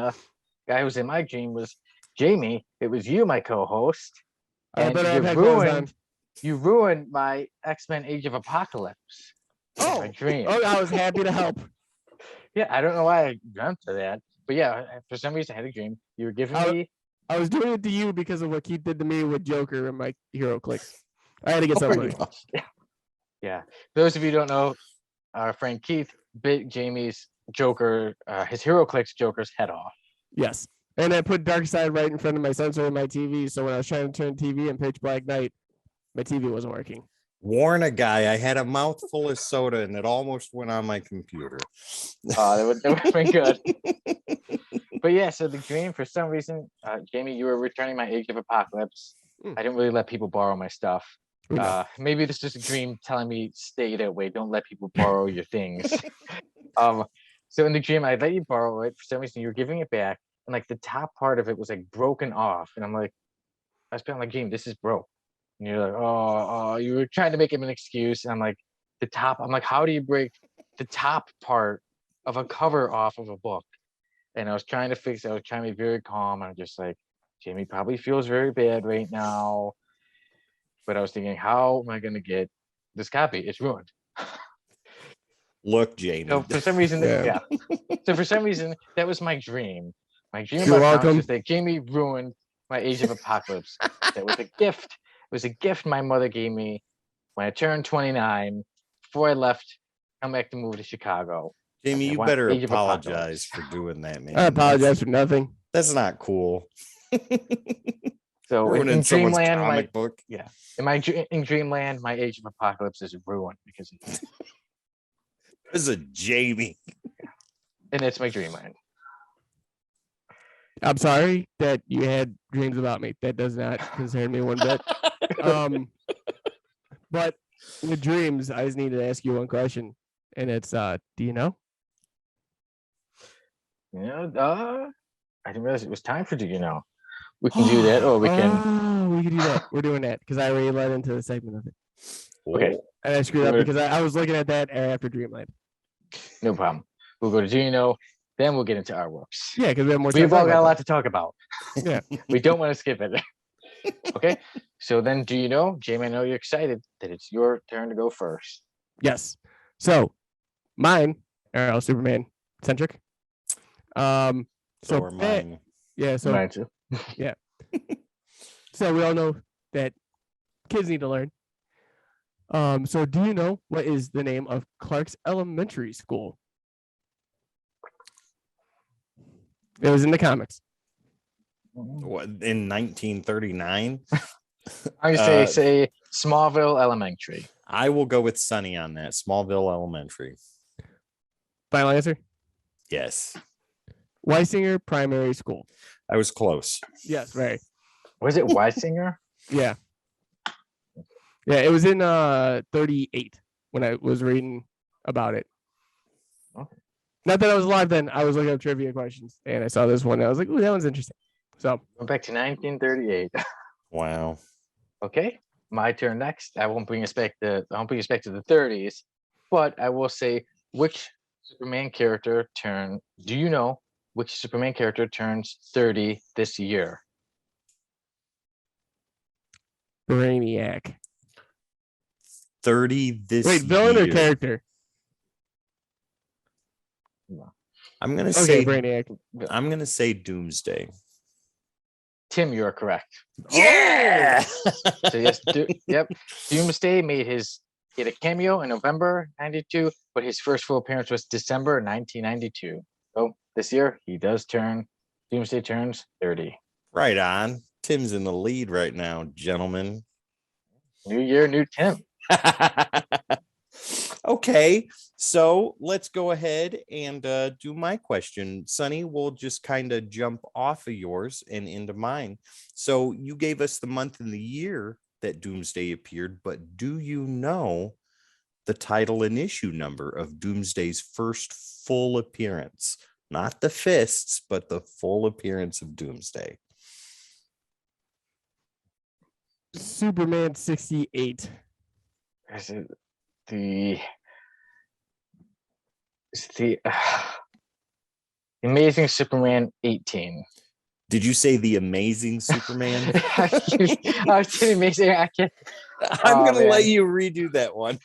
guy who was in my dream was Jamie. It was you, my co-host. I better have headphones on. You ruined my X-Men Age of Apocalypse. Oh, my dream. Oh, I was happy to help. Yeah, I don't know why I dreamt of that. But yeah, for some reason I had a dream. You were giving me... I was doing it to you because of what Keith did to me with Joker and my hero clicks. I had to get somebody. Yeah. Those of you who don't know, our friend Keith bit Jamie's Joker, his hero clicks Joker's head off. Yes. And I put Darkseid right in front of my sensor in my TV. So when I was trying to turn TV in pitch black night, my TV wasn't working. Warn a guy. I had a mouthful of soda and it almost went on my computer. That would have been good. But yeah, so the dream, for some reason, Jamie, you were returning my Age of Apocalypse. I didn't really let people borrow my stuff. Maybe this is a dream telling me stay that way. Don't let people borrow your things. So in the dream, I let you borrow it. For some reason, you were giving it back. And like the top part of it was like broken off. And I'm like, I was feeling like, Jamie, this is broke. And you're like, oh, you were trying to make him an excuse. And I'm like, I'm like, how do you break the top part of a cover off of a book? and I was trying to fix it. I was trying to be very calm. I'm just like, Jamie probably feels very bad right now. But I was thinking, how am I going to get this copy? It's ruined. Look, Jamie. So for some reason, Yeah. So for some reason, that was my dream. My dream You're about comics welcome. was that Jamie ruined my Age of Apocalypse. That was a gift. It was a gift my mother gave me when I turned 29. Before I left, come back to move to Chicago. Jamie, I you want better Age of apologize Apocalypse. for doing that, man. I apologize for nothing. That's not cool. So in Ruining someone's Dreamland, comic book. in Dreamland, my Age of Apocalypse is ruined because of that. This is a Jamie. And it's my Dreamland. I'm sorry that you had dreams about me. That does not concern me one bit. But with dreams, I just need to ask you one question, and it's do you know? You know, I didn't realize it was time for Do You Know. We can do that, or we can. Oh, we can do that. We're doing that because I already led into the segment of it. Okay. And I screwed up because I was looking at that after Dreamland. No problem. We'll go to Do You Know, then we'll get into our works. Yeah, because we have more time. We've to all talk got a about lot to talk about. Yeah. We don't want to skip it. Okay. So then, do you know, Jamie? I know you're excited that it's your turn to go first. Yes. So mine are all Superman centric. So Or mine. yeah, so Mine too. so we all know that kids need to learn. So do you know what is the name of Clark's elementary school? It was in the comics. What, in 1939? I say Smallville Elementary. I will go with Sonny on that. Smallville Elementary. Final answer? Yes. Weisinger Primary School. I was close. Yes, right. Was it Weisinger? Yeah. Yeah, it was in 38 when I was reading about it. Okay. Not that I was alive then. I was looking up trivia questions and I saw this one. And I was like, ooh, that one's interesting. So Going back to 1938. Wow. Okay, my turn next. I won't bring us back to the 30s, but I will say which Superman character do you know which Superman character turns 30 this year? Brainiac. 30 this Wait, villain year. or character? I'm gonna Okay, say Brainiac. I'm gonna say Doomsday. Tim, you are correct. Yeah. So yes, yep. Doomsday he had a cameo in November 92, but his first full appearance was December 1992. So this year Doomsday turns 30. Right on. Tim's in the lead right now, gentlemen. New year, new Tim. Okay, so let's go ahead and do my question. Sonny, we'll just kind of jump off of yours and into mine. So you gave us the month and the year that Doomsday appeared, but do you know the title and issue number of Doomsday's first full appearance? Not the fists, but the full appearance of Doomsday. Superman 68. Is it the Amazing Superman 18? Did you say the Amazing Superman? I was kidding. Amazing. I can't. I'm gonna man. let you redo that one.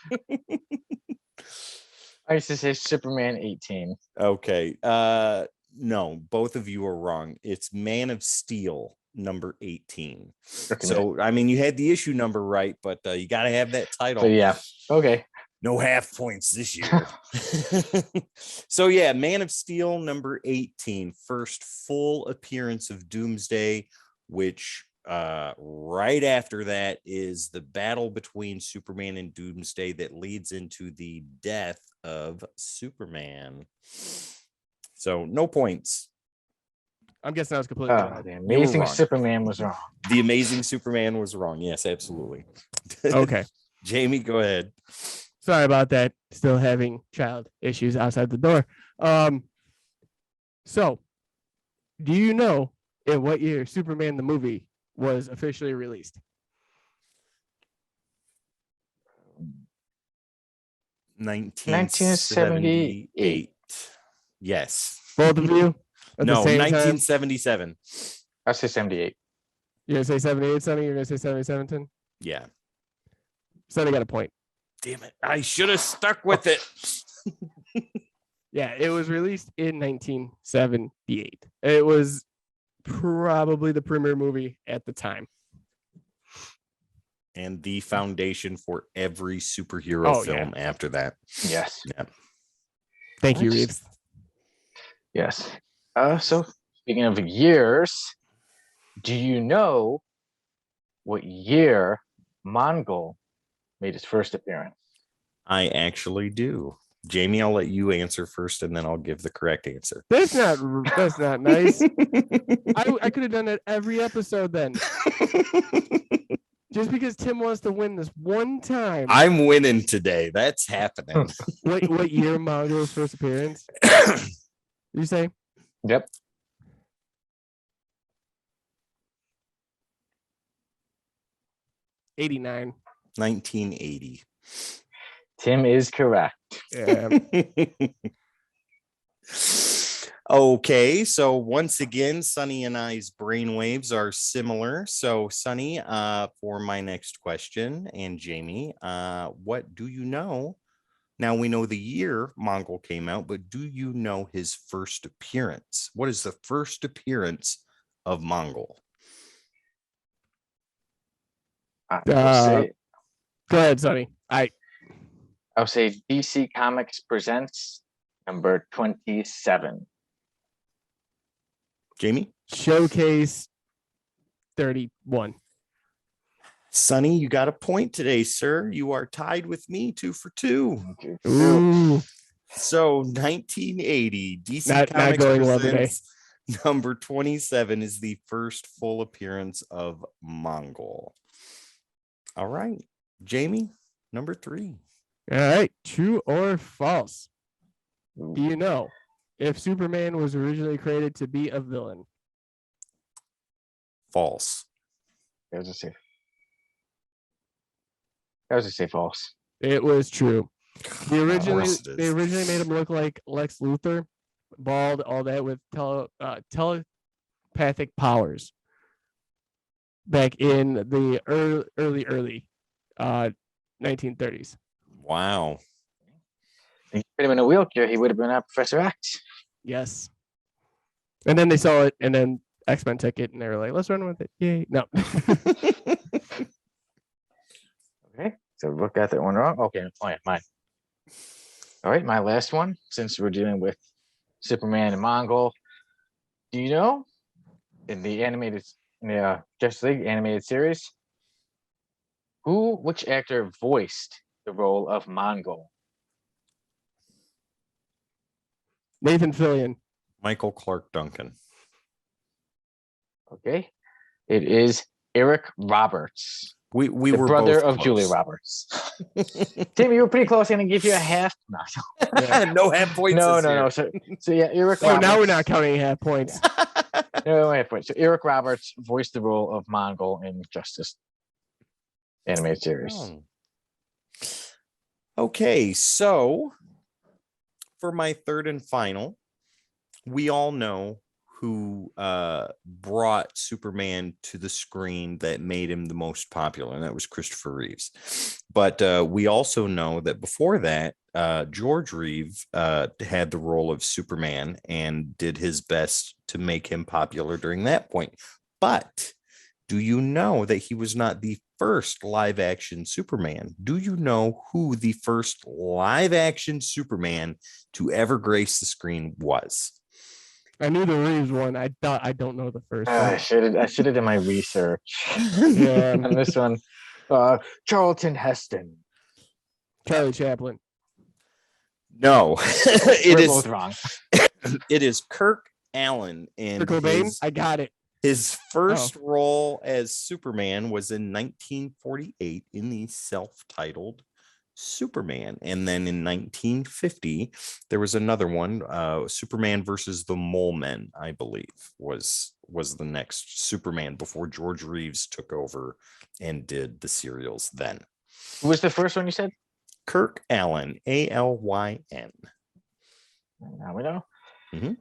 I used to say Superman 18. Okay. No, both of you are wrong. It's Man of Steel number 18. Okay. So I mean, you had the issue number right, but you got to have that title. So yeah. Okay. No half points this year. So yeah, Man of Steel number 18, first full appearance of Doomsday, which right after that is the battle between Superman and Doomsday that leads into the death of Superman. So no points. I'm guessing I was completely wrong. The Amazing wrong. Superman was wrong. The Amazing Superman was wrong. Yes, absolutely. Okay. Jamie, go ahead. Sorry about that. Still having child issues outside the door. So do you know in what year Superman the movie was officially released? 1978. Yes. Both of you? At No, the same time, 1977. I say 78. you're gonna say 78, Sonny. You're gonna say 77, Tim? Yeah. Sonny got a point. Damn it. I should have stuck with it. Yeah, it was released in 1978. It was probably the premiere movie at the time. And the foundation for every superhero film after that. Yes. Yeah. Thank you, Nice. Reeves. Yes. So speaking of years, do you know what year Mongol made his first appearance? I actually do. Jamie, I'll let you answer first, and then I'll give the correct answer. That's not nice. I could have done that every episode then. Just because Tim wants to win this one time. I'm winning today. That's happening. What year Mongo's first appearance? You say? Yep. '89. 1980. Tim is correct. Yeah. Okay, so once again, Sonny and I's brainwaves are similar. So, Sonny, for my next question, and Jamie, what do you know? Now we know the year Mongol came out, but do you know his first appearance? What is the first appearance of Mongol? Go ahead, Sonny. I'll say DC Comics presents number 27. Jamie? Showcase 31. Sonny, you got a point today, sir. You are tied with me 2 for 2. Ooh. So 1980, DC Not Comics going well today. presents number 27 is the first full appearance of Mongol. All right, Jamie, number 3. All right. True or false? Do you know if Superman was originally created to be a villain? False. I was just say false. It was true. They Of originally course it they is. originally made him look like Lex Luthor, bald, all that with telepathic powers. Back in the early 1930s. Wow. If he put him in a wheelchair, he would have been Professor X. Yes. And then they saw it, and then X-Men took it, and they were like, "Let's run with it!" Yay! No. Okay, so look at that one wrong. Okay, fine, mine. All right, my last one, since we're dealing with Superman and Mongol. Do you know in the Justice League animated series, which actor voiced the role of Mongol? Nathan Fillion. Michael Clark Duncan. Okay, it is Eric Roberts, We the were brother both of Julia close. Roberts. Tim, you were pretty close. I'm gonna give you a half. No, No half points. no, this no, year. no. So yeah, Eric. Oh, Roberts. now we're not counting half points. No, half points. So Eric Roberts voiced the role of Mongol in Justice animated series. Oh. Okay, so for my third and final, we all know who brought Superman to the screen that made him the most popular, and that was Christopher Reeves. But we also know that before that, George Reeves had the role of Superman and did his best to make him popular during that point. But do you know that he was not the first live action Superman? Do you know who the first live action Superman to ever grace the screen was? I knew the Reeves one. I don't know the first I one. should have done my research Yeah. on this one. Charlton Heston. Charlie Chaplin. No, We're both wrong. It is Kirk Allen, and Kurt Cobain. I got it. his first role as Superman was in 1948 in the self-titled Superman, and then in 1950 there was another one, Superman versus the Mole Men, I believe was the next Superman before George Reeves took over and did the serials. Then Who was the first one you said? Kirk Allen, Alyn. Now we know.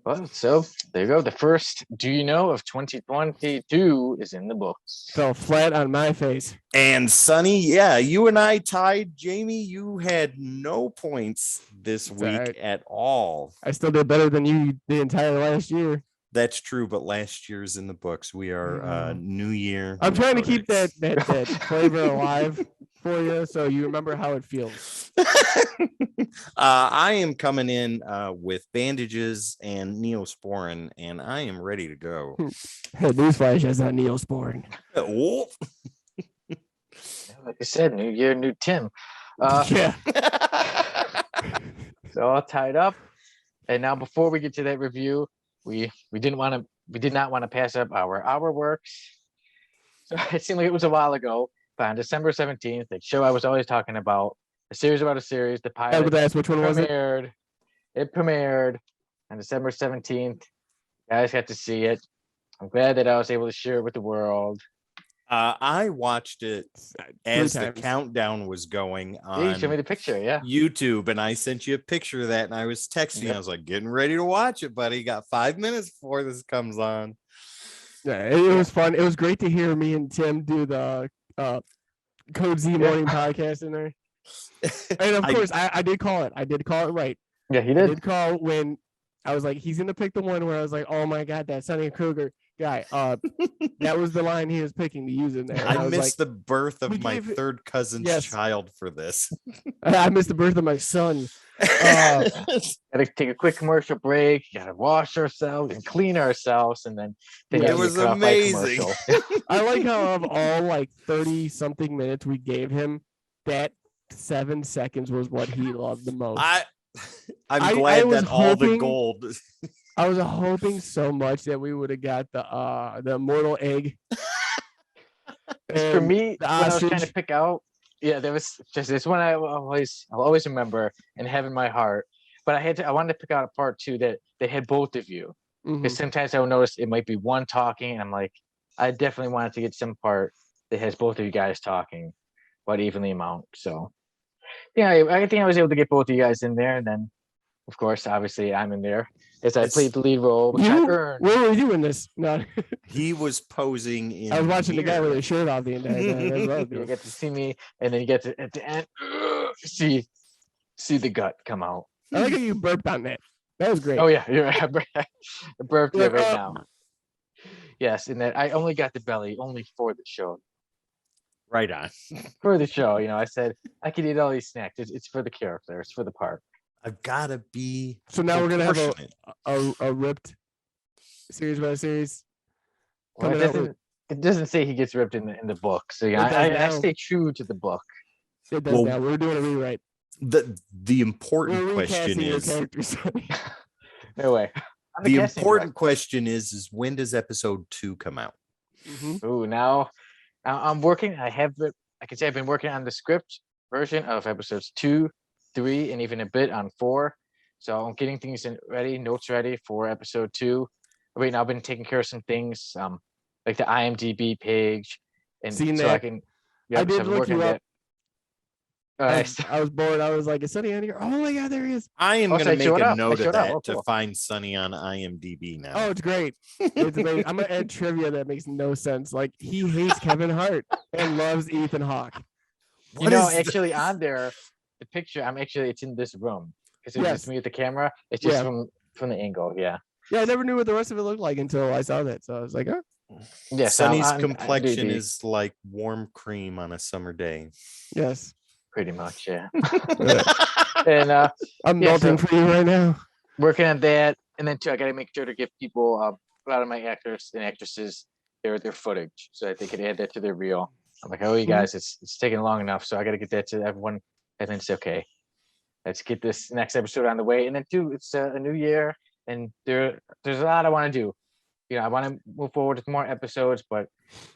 Well, so there you go. The first Do You Know of 2022 is in the books. Fell flat on my face. And Sonny, yeah, you and I tied. Jamie, you had no points this It's week all right. at all. I still did better than you the entire last year. That's true, but last year's in the books. We are new year. I'm trying to new keep that products. flavor alive for you, so you remember how it feels. I am coming in with bandages and Neosporin, and I am ready to go. Newsflash, that's not Neosporin. Oh. Like I said, new year, new Tim. Yeah. So all tied up. And now before we get to that review, we did not want to pass up our works. So it seemed like it was a while ago, but on December 17th, the show I was always talking about, a series about a series, the I pilot would ask which one was it? It premiered on December 17th. Guys got to see it. I'm glad that I was able to share it with the world. I watched it as the times. countdown was going Yeah, you showed me on the picture, yeah. YouTube, and I sent you a picture of that, and I was texting you. I was like, getting ready to watch it, buddy. Got 5 minutes before this comes on. Yeah, it was fun. It was great to hear me and Tim do the Code Z morning podcast in there. And of course, I did call it. I did call it right. Yeah, he I did. did call when I was like, he's gonna pick the one where I was like, oh my god, that Sonny Kruger guy. That was the line he was picking to use in there. And I was missed like, the birth we of my gave it- third cousin's Yes. child for this. I missed the birth of my son. Gotta take a quick commercial break. Gotta wash ourselves and clean ourselves, and then Yeah, you it get was cut off by a amazing. commercial. I like how of all like 30 something minutes we gave him, that 7 seconds was what he loved the most. I'm I glad was that all the hoping- gold. I was hoping so much that we would have got the immortal egg. For And me, the when I was trying to ostrich. pick out, yeah, there was just this one I'll always remember and have in my heart. But I wanted to pick out a part two that they had both of you. Mhm. Because sometimes I will notice it might be one talking, and I'm like, I definitely wanted to get some part that has both of you guys talking, but evenly amount. So yeah, I think I was able to get both of you guys in there, and then of course, obviously, I'm in there as I It's- played the lead role, which I You, earned. where were you in this? No, He was posing in. I was watching the guy with mirror. his shirt off the entire time. That's what I was You doing. get to see me, and then you get to at the end see the gut come out. I like how you burped on that. That was great. Oh yeah, you're right. I burped You're it like, right "Oh." now. Yes, and that I only got the belly only for the show. Right on. For the show, I said I could eat all these snacks. It's for the character. It's for the part. I've got to be. So now we're gonna have proportionate. a ripped series by series. Well, Coming out with- it doesn't say he gets ripped in the book. So yeah, It does I now. stay true to the book. It does Well, now. We're doing a rewrite. The important We're question recasting your is characters. No way. I'm the casting important question is when does episode 2 come out? Mhm. director. Ooh, now I'm working. I can say I've been working on the script version of episodes 2, 3, and even a bit on 4. So I'm getting things ready, notes ready for episode 2. Right now, I've been taking care of some things, like the IMDb page, and Seen so I that. can. I did so I've been look working you on up. that. All right. I was bored. I was like, is Sonny on here? Oh my god, there he is. I am Also, going to I showed make a up. I note of showed up. that Oh, to cool. find Sonny on IMDb now. Oh, it's great. It's amazing. I'm gonna add trivia that makes no sense. Like he hates Kevin Hart and loves Ethan Hawke. What is Actually, on there, the picture. It's in this room because it's Yes. just me with the camera. It's just Yeah. from the angle. Yeah. Yeah, I never knew what the rest of it looked like until I saw that. So I was like, oh, Yes. Sonny's on complexion IMDb, is like warm cream on a summer day. yes. pretty much. Yeah. And I'm Yeah, melting so- for you right now. working on that, and then too, I got to make sure to give people a lot of my actors and actresses their footage so that they could add that to their reel. I'm like, oh, you Mhm. guys, it's taking long enough, so I got to get that to everyone, and then it's okay. Let's get this next episode on the way, and then too, it's a new year, and there's a lot I want to do. I want to move forward with more episodes, but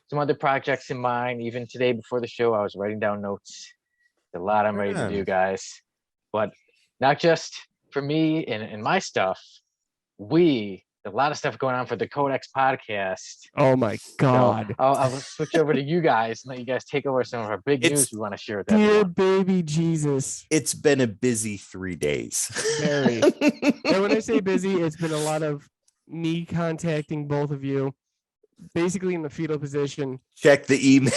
some other projects in mind. Even today before the show, I was writing down notes. There's a lot I'm ready to do, guys, but not just for me and my stuff. We, a lot of stuff going on for the Codex podcast. Oh my So God. I'll switch over to you guys and let you guys take over some of our big It's- news we want to share with Dear everyone. baby Jesus. It's been a busy 3 days. Very. And when I say busy, it's been a lot of me contacting both of you, basically in the fetal position. Check the email.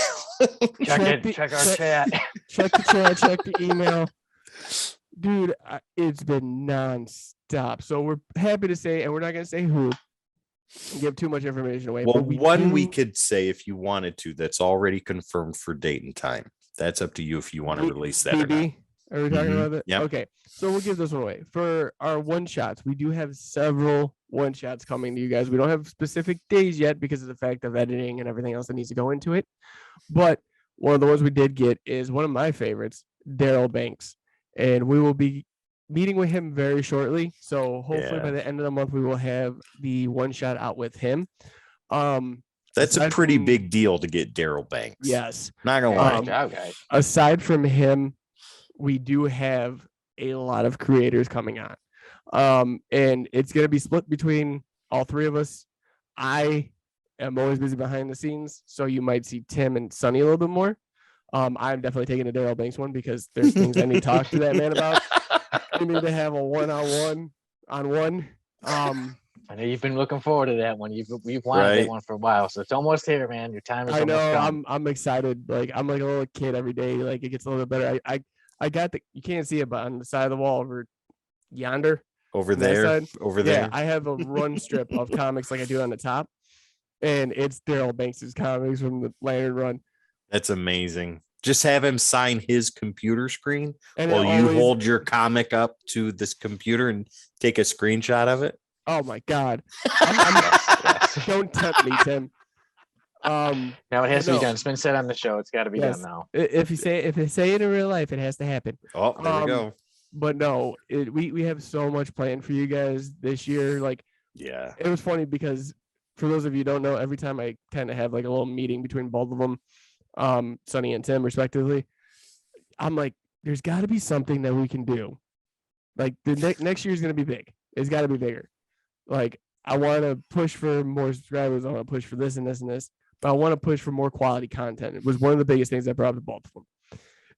Check the- check our chat. Check the chat, check the email. Dude, it's been nonstop. So we're happy to say, and we're not going to say who, give too much information away. Well, but we do- could say if you wanted to, that's already confirmed for date and time. That's up to you if you want to B- release that or not. BB, are we talking Mhm, about that? yep. Okay, so we'll give this one away. For our one shots, we do have several one shots coming to you guys. We don't have specific days yet because of the fact of editing and everything else that needs to go into it. But one of the ones we did get is one of my favorites, Daryl Banks. And we will be meeting with him very shortly. So hopefully Yeah. by the end of the month, we will have the one shot out with him. That's a aside pretty from- big deal to get Daryl Banks. Yes. Not gonna Hey, lie. nice job, guys. Aside from him, we do have a lot of creators coming on. And it's going to be split between all three of us. I am always busy behind the scenes, so you might see Tim and Sonny a little bit more. I'm definitely taking the Daryl Banks one because there's things I need to talk to that man about. We need to have a one-on-one on one. I know you've been looking forward to that one. We've wanted Right. that one for a while, so it's almost here, man. Your time is I almost know come. I'm excited. Like I'm like a little kid every day. Like it gets a little bit better. I got the, you can't see it, but on the side of the wall over yonder. Over on that there. side, Over Yeah, there. I have a run strip of comics like I do on the top, and it's Daryl Banks's comics from the Lantern Run. That's amazing. Just have him sign his computer screen And while it you always- hold your comic up to this computer and take a screenshot of it. Oh my God! Yes. Don't tempt me, Tim. Now it has to be No. done. It's been said on the show. It's got to be Yes. done now. If you say it in real life, it has to happen. Oh, there we go. But no, we have so much planned for you guys this year. Like Yeah. it was funny because for those of you who don't know, every time I tend to have like a little meeting between both of them, Sonny and Tim respectively, I'm like, there's got to be something that we can do. Like the next year is going to be big. It's got to be bigger. Like I want to push for more subscribers. I want to push for this and this and this, but I want to push for more quality content. It was one of the biggest things I brought up to both of them.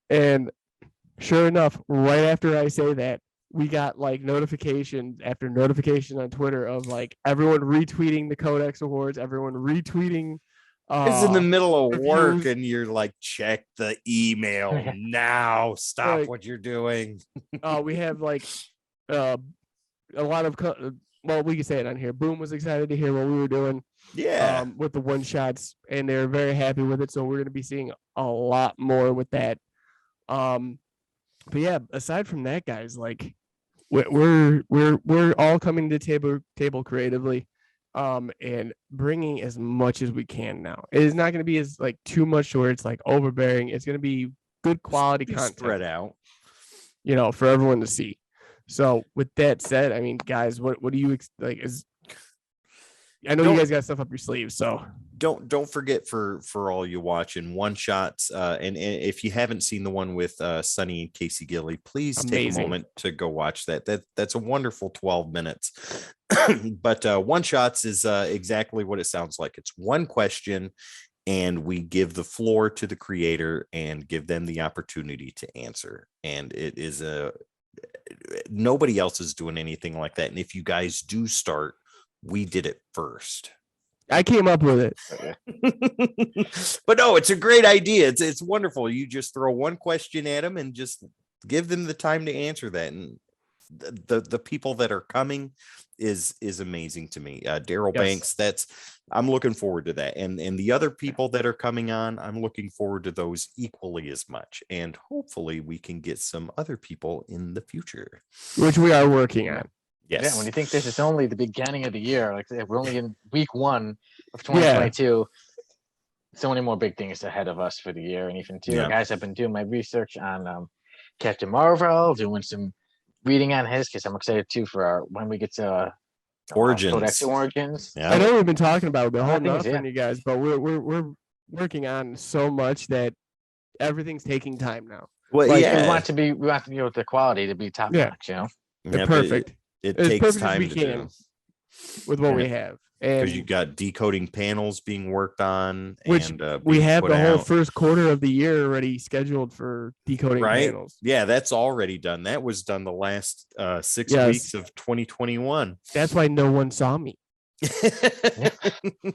And sure enough, right after I say that, we got like notification after notification on Twitter of like everyone retweeting the Codex Awards, everyone retweeting. It's in the middle of work reviews. and you're like, check the email now. Stop Like- what you're doing. We have like a lot of well, we can say it on here. Boom was excited to hear what we were doing Yeah. with the one shots, and they're very happy with it. So we're going to be seeing a lot more with that. But yeah, aside from that, guys, like we're all coming to the table creatively, and bringing as much as we can now. It is not going to be as like too much to where it's like overbearing. It's going to be good quality Be content, spread out. you know, for everyone to see. So with that said, I mean, guys, what do you like? I know you Don't- guys got stuff up your sleeves, so Don't forget for all you watching one shots, and if you haven't seen the one with Sonny and Casey Gilly, please take a Amazing. moment to go watch that. That's a wonderful 12 minutes. But one shots is exactly what it sounds like. It's one question, and we give the floor to the creator and give them the opportunity to answer. And it is nobody else is doing anything like that. And if you guys do start, we did it first. I came up with it. But no, it's a great idea. It's wonderful. You just throw one question at them and just give them the time to answer that. And the people that are coming is amazing to me. Daryl Yes. Banks, I'm looking forward to that. And the other people that are coming on, I'm looking forward to those equally as much. And hopefully we can get some other people in the future. Which we are working on. Yes. Yeah, when you think this is only the beginning of the year, like we're only in week 1 of 2022. So many more big things ahead of us for the year. And even too, Yeah. guys, I've been doing my research on Captain Marvel, doing some reading on his because I'm excited too for our when we get to Origins. Codex Origins. Yeah. I know we've been talking about it, we've been A lot of holding off things, on you guys, but we're working on so much that everything's taking time now. Well, Like, yeah. we want to be with the quality to be top Yeah. notch, you know. Yeah, but Perfect. It As takes perfect as time we to can. do. with what we have. Because you And got Decoding Panels being worked on, which and we being have put the whole out. first quarter of the year already scheduled for Decoding Right? Panels. Yeah, that's already done. That was done the last 6 Yes. weeks of 2021. That's why no one saw me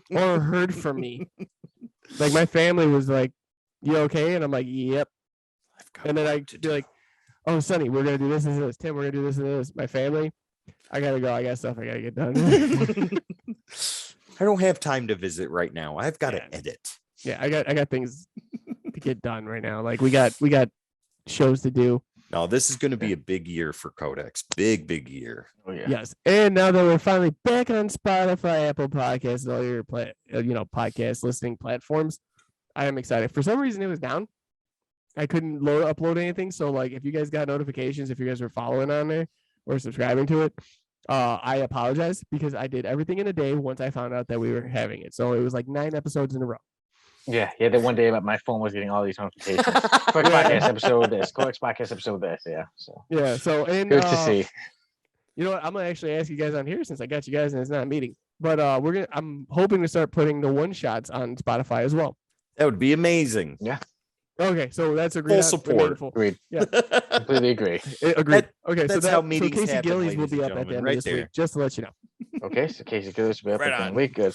or heard from me. Like my family was like, "You okay?" And I'm like, "Yep." And then I'd be like, "Oh, Sonny, we're gonna do this and this. Tim, we're gonna do this and this." My family, I gotta go. I got stuff I gotta get done. I don't have time to visit right now. I've got to edit. Yeah, I got things to get done right now. Like we got shows to do. No, this is going to be a big year for Codex. Big year. Oh yeah. Yes, and now that we're finally back on Spotify, Apple Podcasts, and all your podcast listening platforms, I am excited. For some reason, it was down. I couldn't upload anything. So, like, if you guys got notifications, if you guys were following on there or subscribing to it, I apologize because I did everything in a day once I found out that we were having it. So it was like 9 episodes in a row. Yeah, that one day my phone was getting all these notifications. Quick podcast episode this, Codex podcast episode this. Yeah. So Yeah. So and good to see. You know what? I'm gonna actually ask you guys on here since I got you guys and it's not a meeting. But I'm hoping to start putting the one shots on Spotify as well. That would be amazing. Yeah. Okay, so that's agreed. Full support. Agreed. Yeah. Completely agree. Agreed. Okay, that's so how meetings Casey happen, Gillies will ladies be and up at the gentlemen, end right of this there. week, just to let you know. Okay, so Casey Gillis will be up Right at the end of on. the week. Good.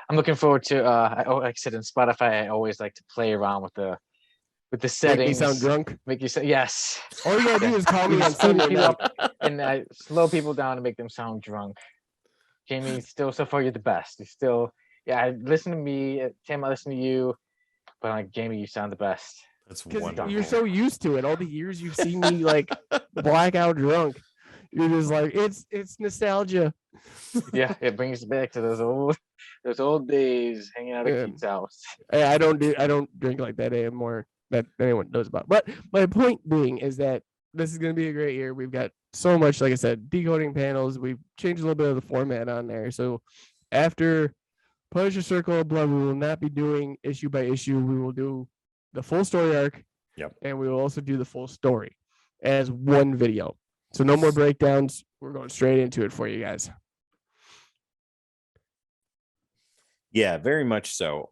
I'm looking forward to like I said in Spotify, I always like to play around with the settings. Make me sound drunk. Make you say yes. All you gotta do is call me You on just speed Sunday people night. up and I slow people down and make them sound drunk. Jamie, still so far you're the best. You still, listen to me, Tim. I listen to you, but like Jamie, you sound the best. That's Because wonderful. you're so used to it. All the years you've seen me like blackout drunk. You're just like it's nostalgia. Yeah, it brings back to those old days hanging out at Keith's house. I don't drink like that anymore that anyone knows about. But my point being is that this is going to be a great year. We've got so much, like I said, decoding panels. We've changed a little bit of the format on there. So after Punisher Circle of Blood, we will not be doing issue by issue. We will do the full story arc. Yep. And we will also do the full story as one video. So no more breakdowns. We're going straight into it for you guys. Yeah, very much so.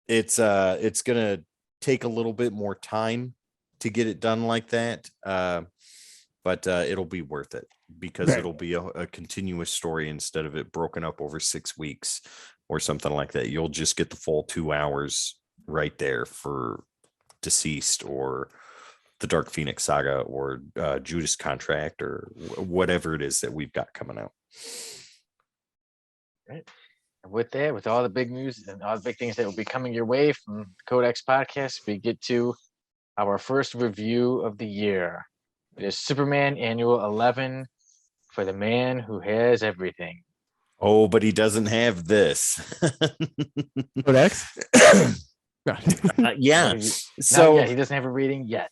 It's gonna take a little bit more time to get it done like that, but it'll be worth it because Right. it'll be a continuous story instead of it broken up over 6 weeks or something like that. You'll just get the full 2 hours right there for Deceased or the Dark Phoenix Saga or Judas Contract or whatever it is that we've got coming out. Right. And with that, with all the big news and all the big things that will be coming your way from Codex Podcast, we get to our first review of the year. It is Superman Annual 11 for the man who has everything. Oh, but he doesn't have this. Codex? Yeah. So So he doesn't have a reading yet.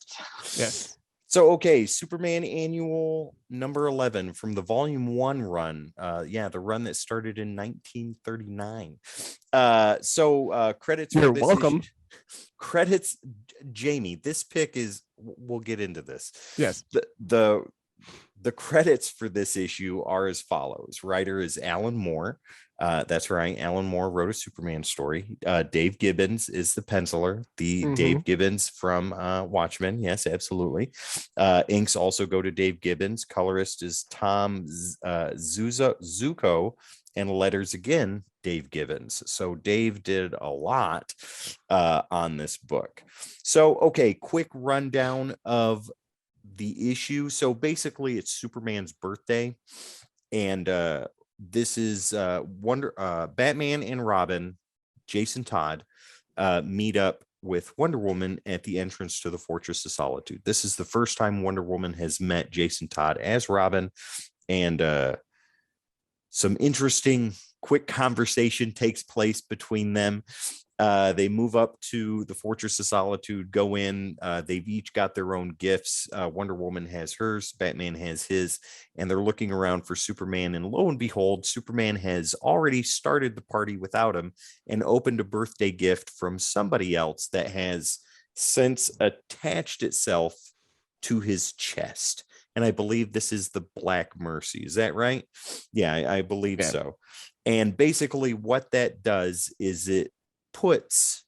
Yes. So, okay, Superman Annual number 11 from the Volume 1 run. The run that started in 1939. Credits. You're for this welcome. issue. Credits, Jamie. This pick is, we'll get into this. Yes. The credits for this issue are as follows. Writer is Alan Moore. That's right. Alan Moore wrote a Superman story. Dave Gibbons is the penciler. Dave Gibbons from Watchmen. Yes, absolutely. Inks also go to Dave Gibbons. Colorist is Tom Zuko. And letters again, Dave Gibbons. So Dave did a lot on this book. So, okay, quick rundown of the issue. So basically it's Superman's birthday. And this is Batman and Robin, Jason Todd, meet up with Wonder Woman at the entrance to the Fortress of Solitude. This is the first time Wonder Woman has met Jason Todd as Robin, and some interesting quick conversation takes place between them. They move up to the Fortress of Solitude, go in. They've each got their own gifts. Wonder Woman has hers, Batman has his, and they're looking around for Superman. And lo and behold, Superman has already started the party without him and opened a birthday gift from somebody else that has since attached itself to his chest. and I believe this is the Black Mercy. Is that right? Yeah, I believe Yeah. so. And basically what that does is it puts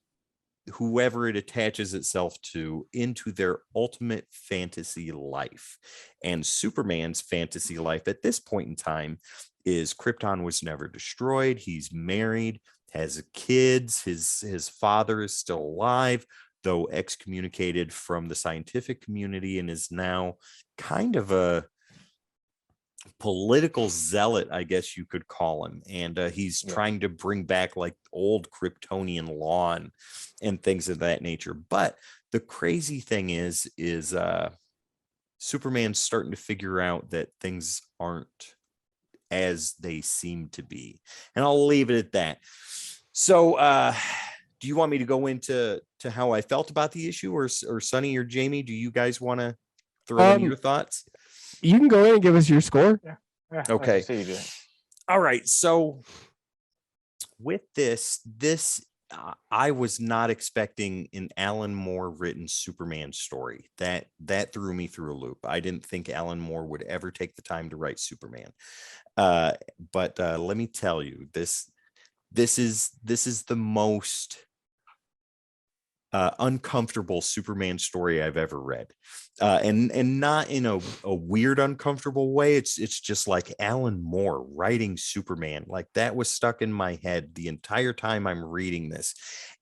whoever it attaches itself to into their ultimate fantasy life. And Superman's fantasy life at this point in time is Krypton was never destroyed. He's married, has kids. His father is still alive, though excommunicated from the scientific community, and is now kind of a political zealot, I guess you could call him. And he's trying to bring back like old Kryptonian law and things of that nature. But the crazy thing is Superman's starting to figure out that things aren't as they seem to be. And I'll leave it at that. So do you want me to go into how I felt about the issue, or Sonny or Jamie, do you guys want to throw in your thoughts? You can go in and give us your score. Yeah, Okay. so you do it. All right. So with this, I was not expecting an Alan Moore written Superman story. That threw me through a loop. I didn't think Alan Moore would ever take the time to write Superman. But let me tell you, this is the most uncomfortable Superman story I've ever read, and not in a weird uncomfortable way. It's just like Alan Moore writing Superman, like that was stuck in my head the entire time I'm reading this,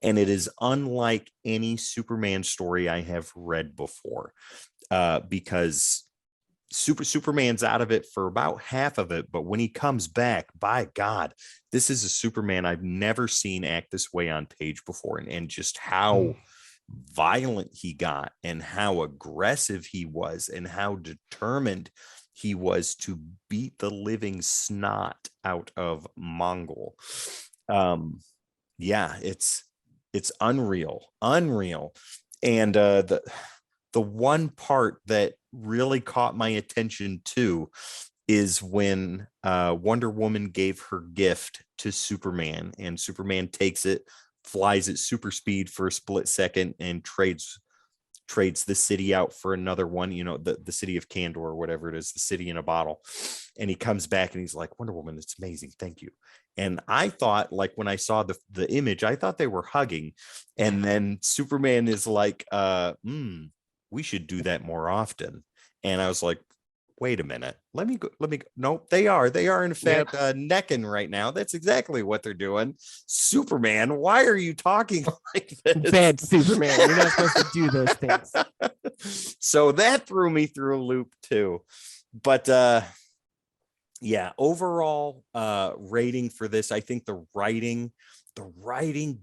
and it is unlike any Superman story I have read before, because Superman's out of it for about half of it, but when he comes back, by God, this is a Superman I've never seen act this way on page before, and just how violent he got, and how aggressive he was, and how determined he was to beat the living snot out of Mongol. Yeah, it's unreal. And the one part that really caught my attention too is when Wonder Woman gave her gift to Superman, and Superman takes it, flies at super speed for a split second, and trades the city out for another one, the city of Kandor, or whatever it is, the city in a bottle. And he comes back and he's like, Wonder Woman, it's amazing, thank you. And I thought, like, when I saw the image, I thought they were hugging, and then Superman is like, we should do that more often. And I was like, wait a minute, let me go. Nope, they are in fact necking right now. That's exactly what they're doing. Superman, why are you talking like this? Bad Superman, you're not supposed to do those things. So that threw me through a loop too. But yeah, overall rating for this, I think the writing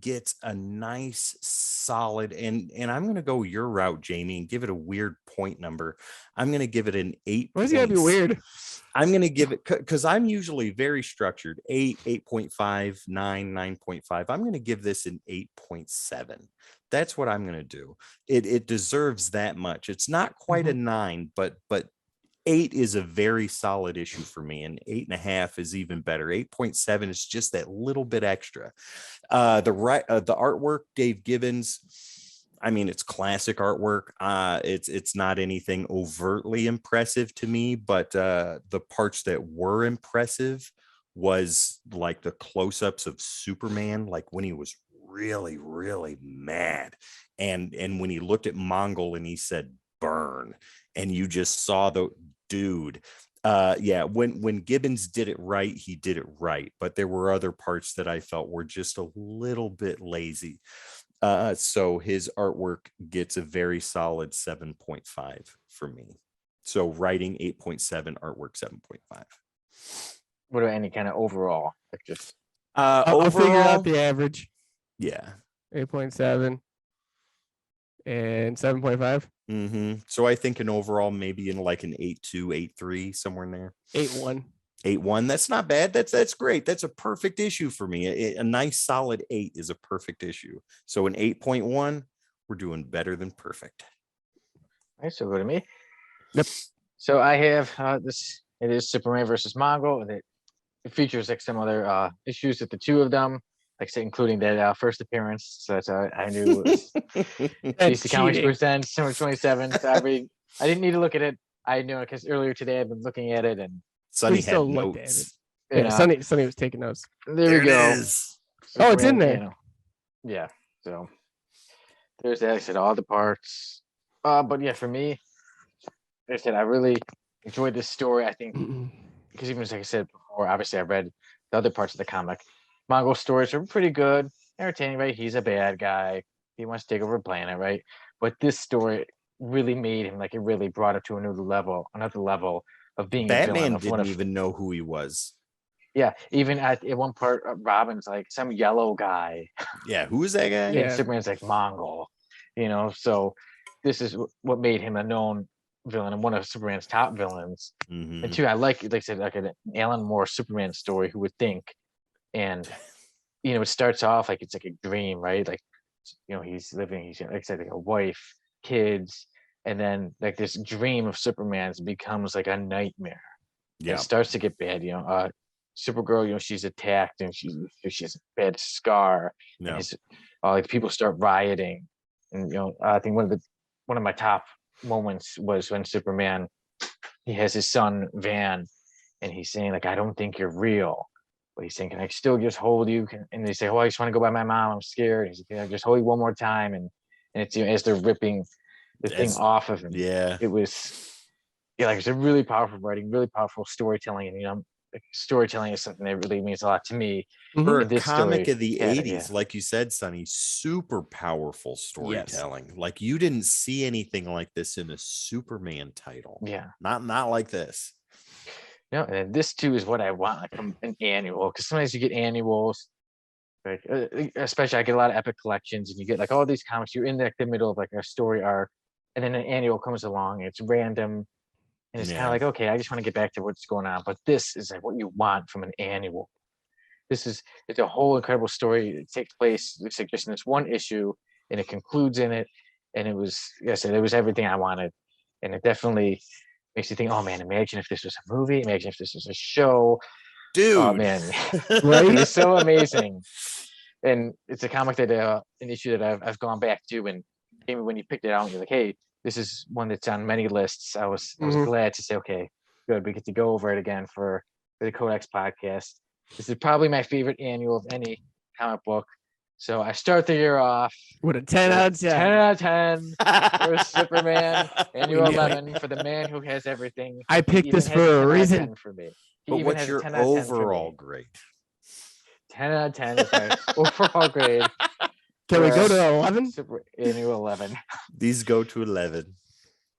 gets a nice solid, and I'm going to go your route, Jamie, and give it a weird point number. I'm going to give it an 8. Why is it going to be weird? I'm going to give it, because I'm usually very structured, 8, 8.5, 9, 9.5. I'm going to give this an 8.7. That's what I'm going to do. It deserves that much. It's not quite a 9, but 8 is a very solid issue for me, and 8.5 is even better. 8.7 is just that little bit extra. The artwork, Dave Gibbons, I mean, it's classic artwork. It's not anything overtly impressive to me, but the parts that were impressive was like the close-ups of Superman, like when he was really, really mad, and when he looked at Mongol and he said burn, and you just saw the dude. When Gibbons did it right, he did it right, but there were other parts that I felt were just a little bit lazy. So his artwork gets a very solid 7.5 for me. So writing 8.7, artwork 7.5. What about any kind of overall? Like just I'll figure out the average. Yeah. 8.7 and 7.5. So I think an overall, maybe in like an 8.2, 8.3, somewhere in there. 8.1. 8.1. That's not bad. That's great. That's a perfect issue for me. A nice solid 8 is a perfect issue. So an 8.1, we're doing better than perfect. All right, so go to me. Yep. So I have this. It is Superman versus Mongol. It features like some other issues with the two of them, like say, including that first appearance. So that's I knew it was DC Comics presents December 27th. I didn't need to look at it. I know because earlier today I've been looking at it and Sonny had still looked at notes. you Yeah, know, Sonny was taking notes. there we There go. it is. Oh, it's in Superman there. panel. Yeah. So there's that. I said all the parts. But yeah, for me, like I said I really enjoyed this story. I think because even as like I said before, obviously I read the other parts of the comic. Mongol stories are pretty good, entertaining, right? He's a bad guy. He wants to take over a planet, right? But this story really made him like it really brought it to another level of being a villain. Batman Of one didn't of even know who he was. yeah, even at one part, Robin's like some yellow guy, Yeah, who is that guy? Yeah. and Superman's like Mongol, So this is what made him a known villain and one of Superman's top villains. Mhm. And two, I like I said, like an Alan Moore Superman story. Who would think? And it starts off like it's like a dream, right? Like he's like I said, like a wife, kids, and then like this dream of Superman's becomes like a nightmare. Yeah. It starts to get bad. Supergirl, she's attacked and she has a bad scar. No. And like people start rioting, and I think one of my top moments was when Superman, he has his son Van, and he's saying like, I don't think you're real. But he's saying, can I still just hold you? And they say, oh, I just want to go by my mom. I'm scared. He's like, can I just hold you one more time? And it's as they're ripping the thing off of him. Yeah. It was like it's a really powerful writing, really powerful storytelling, and storytelling is something that really means a lot to me. For And a this comic story of the had it, 80s, like you said, Sonny, super powerful storytelling. Like you didn't see anything like this in a Superman title. Yeah. Not like this. And this too is what I want, like an annual, because sometimes you get annuals, like especially I get a lot of epic collections, and you get like all these comics. You're in like the middle of like a story arc, and then an annual comes along. And it's random, and it's kind of like, okay, I just want to get back to what's going on. But this is like what you want from an annual. It's a whole incredible story. It takes place, looks like just in this one issue, and it concludes in it. And it was, like I said, it was everything I wanted, and it definitely makes you think, oh man, imagine if this was a movie, imagine if this was a show. Dude. Oh man, Right? It's so amazing. And it's a comic that an issue that I've gone back to, and even when you picked it out, you're like, hey, this is one that's on many lists. I was glad to say, okay, good, we get to go over it again for the Codex podcast. This is probably my favorite annual of any comic book. So I start the year off with a 10 out of 10. 10 out of 10 for Superman, annual knew it. 11 for the man who has everything. I picked Even this has for a 10 out of reason. 10 for me. He But even what's has a your 10 out of 10 for overall me. grade? 10 out of 10 is my overall grade. Can we go to for 11? Annual 11. These go to 11.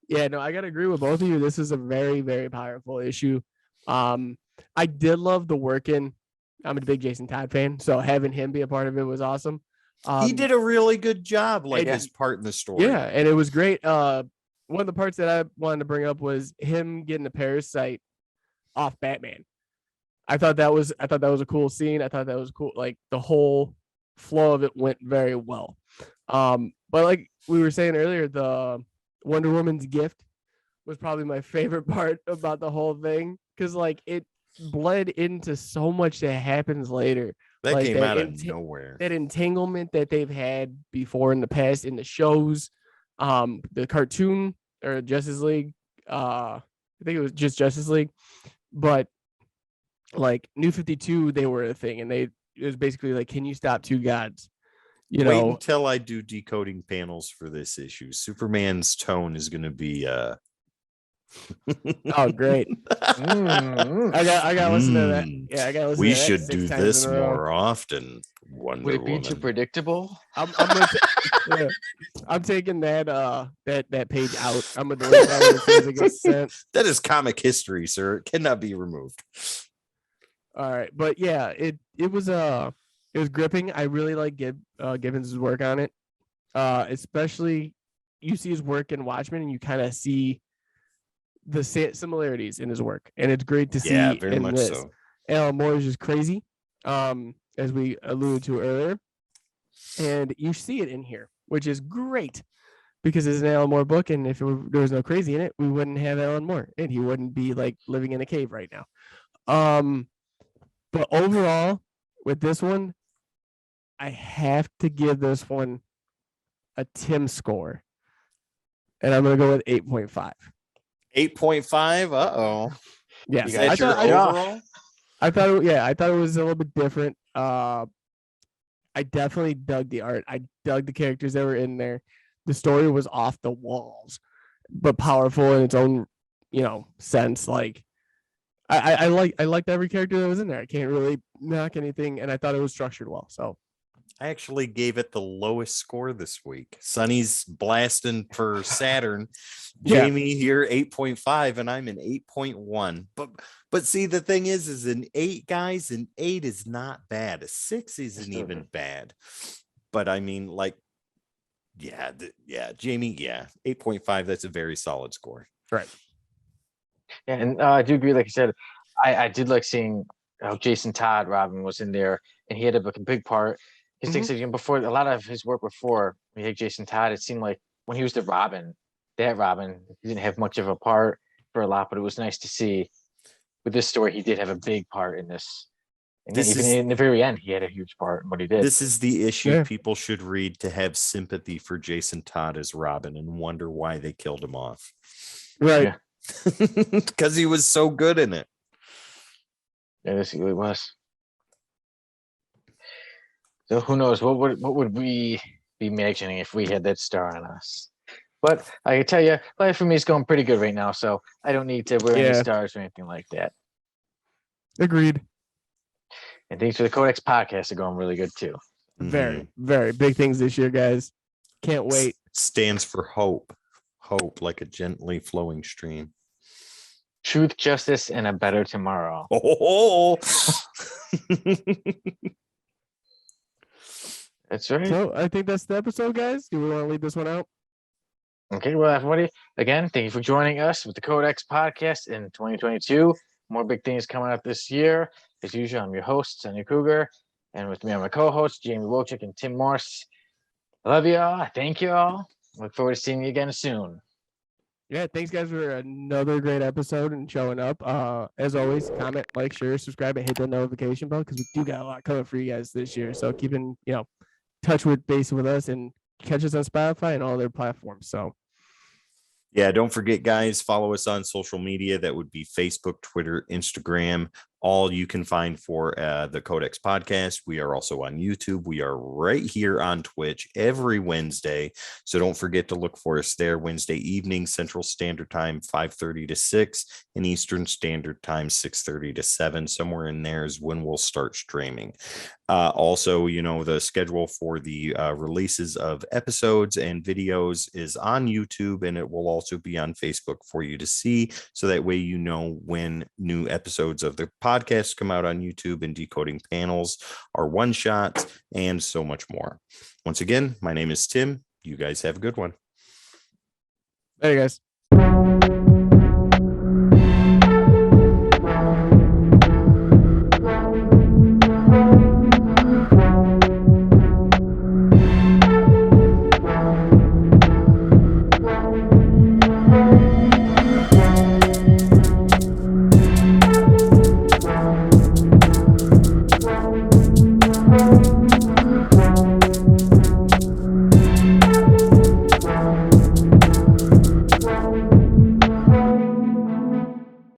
Yeah, no, I gotta agree with both of you. This is a very, very powerful issue. I did love the work in. I'm a big Jason Todd fan, so having him be a part of it was awesome. He did a really good job, like and- his part in the story. Yeah, and it was great. One of the parts that I wanted to bring up was him getting a parasite off Batman. I thought that was a cool scene. I thought that was cool. Like the whole flow of it went very well. But like we were saying earlier, the Wonder Woman's gift was probably my favorite part about the whole thing, because like it bled into so much that happens later. That like came that out of nowhere. That entanglement that they've had before in the past in the shows, the cartoon or Justice League. I think it was just Justice League, but like New 52, they were a thing, and it was basically like, can you stop two gods? Wait until I do decoding panels for this issue. Superman's tone is going to be Oh, great! I got to listen to that. Yeah, I got to listen. We to that should 6 do times this in a row. more often. Wonder Would it be Woman. too predictable? I'm taking that page out. I'm gonna delete that one as soon as it gets sent. That is comic history, sir. It cannot be removed. All right, but yeah, it was gripping. I really like Gibbons' work on it, especially you see his work in Watchmen, and you kind of see the similarities in his work, and it's great to see. Yeah, very in much this. so. Alan Moore is just crazy, as we alluded to earlier, and you see it in here, which is great because it's an Alan Moore book, and if there was no crazy in it, we wouldn't have Alan Moore, and he wouldn't be like living in a cave right now. But overall, with this one, I have to give this one a Tim score, and I'm gonna go with 8.5. 8.5. Uh-oh. Yeah, Is You that guys your should show off. overall? I thought it was a little bit different. I definitely dug the art. I dug the characters that were in there. The story was off the walls, but powerful in its own, sense. Like I liked every character that was in there. I can't really knock anything, and I thought it was structured well. So I actually gave it the lowest score this week. Sonny's blasting for Saturn. Yeah. Jamie here 8.5, and I'm an 8.1. But see, the thing is an 8, guys, an 8 is not bad. A 6 isn't even bad. But I mean, like, Jamie, 8.5. That's a very solid score. right. Yeah, and I do agree. Like you said, I did like seeing how Jason Todd Robin was in there, and he had a big part. His things before a lot of his work before we had Jason Todd, it seemed like when he was the Robin, he didn't have much of a part for a lot, but it was nice to see with this story he did have a big part in this. And then even in the very end, he had a huge part in what he did. This is the issue Yeah. people should read to have sympathy for Jason Todd as Robin and wonder why they killed him off. Right. Yeah. Because he was so good in it. Yeah, this really was. So who knows what would we be imagining if we had that star on us? But I can tell you, life for me is going pretty good right now, so I don't need to wear any stars or anything like that. Agreed. And things for the Codex podcast are going really good too. Very, very big things this year, guys. Can't wait. Stands for hope. Hope, like a gently flowing stream. Truth, justice, and a better tomorrow. Oh, That's right. So I think that's the episode, guys. Do we want to leave this one out? Okay, well, everybody, again, thank you for joining us with the Codex podcast in 2022. More big things coming up this year. As usual, I'm your host, Sonny Kruger, and with me are my co-hosts, Jamie Wojcik and Tim Morse. I love you all. Thank you all. Look forward to seeing you again soon. Yeah, thanks guys for another great episode and showing up. As always, comment, like, share, subscribe, and hit the notification bell because we do got a lot coming for you guys this year. So keep in touch with us and catch us on Spotify and all their platforms. So yeah, don't forget, guys, follow us on social media. That would be Facebook, Twitter, Instagram. All you can find for the Codex podcast. We are also on YouTube. We are right here on Twitch every Wednesday. So don't forget to look for us there Wednesday evening, Central Standard Time, 5:30 to 6, and Eastern Standard Time, 6:30 to 7. Somewhere in there is when we'll start streaming. Also, the schedule for the releases of episodes and videos is on YouTube, and it will also be on Facebook for you to see. So that way, when new episodes of the podcast come out on YouTube, and Decoding Panels are one shots, and so much more. Once again, my name is Tim. You guys have a good one. there you guys.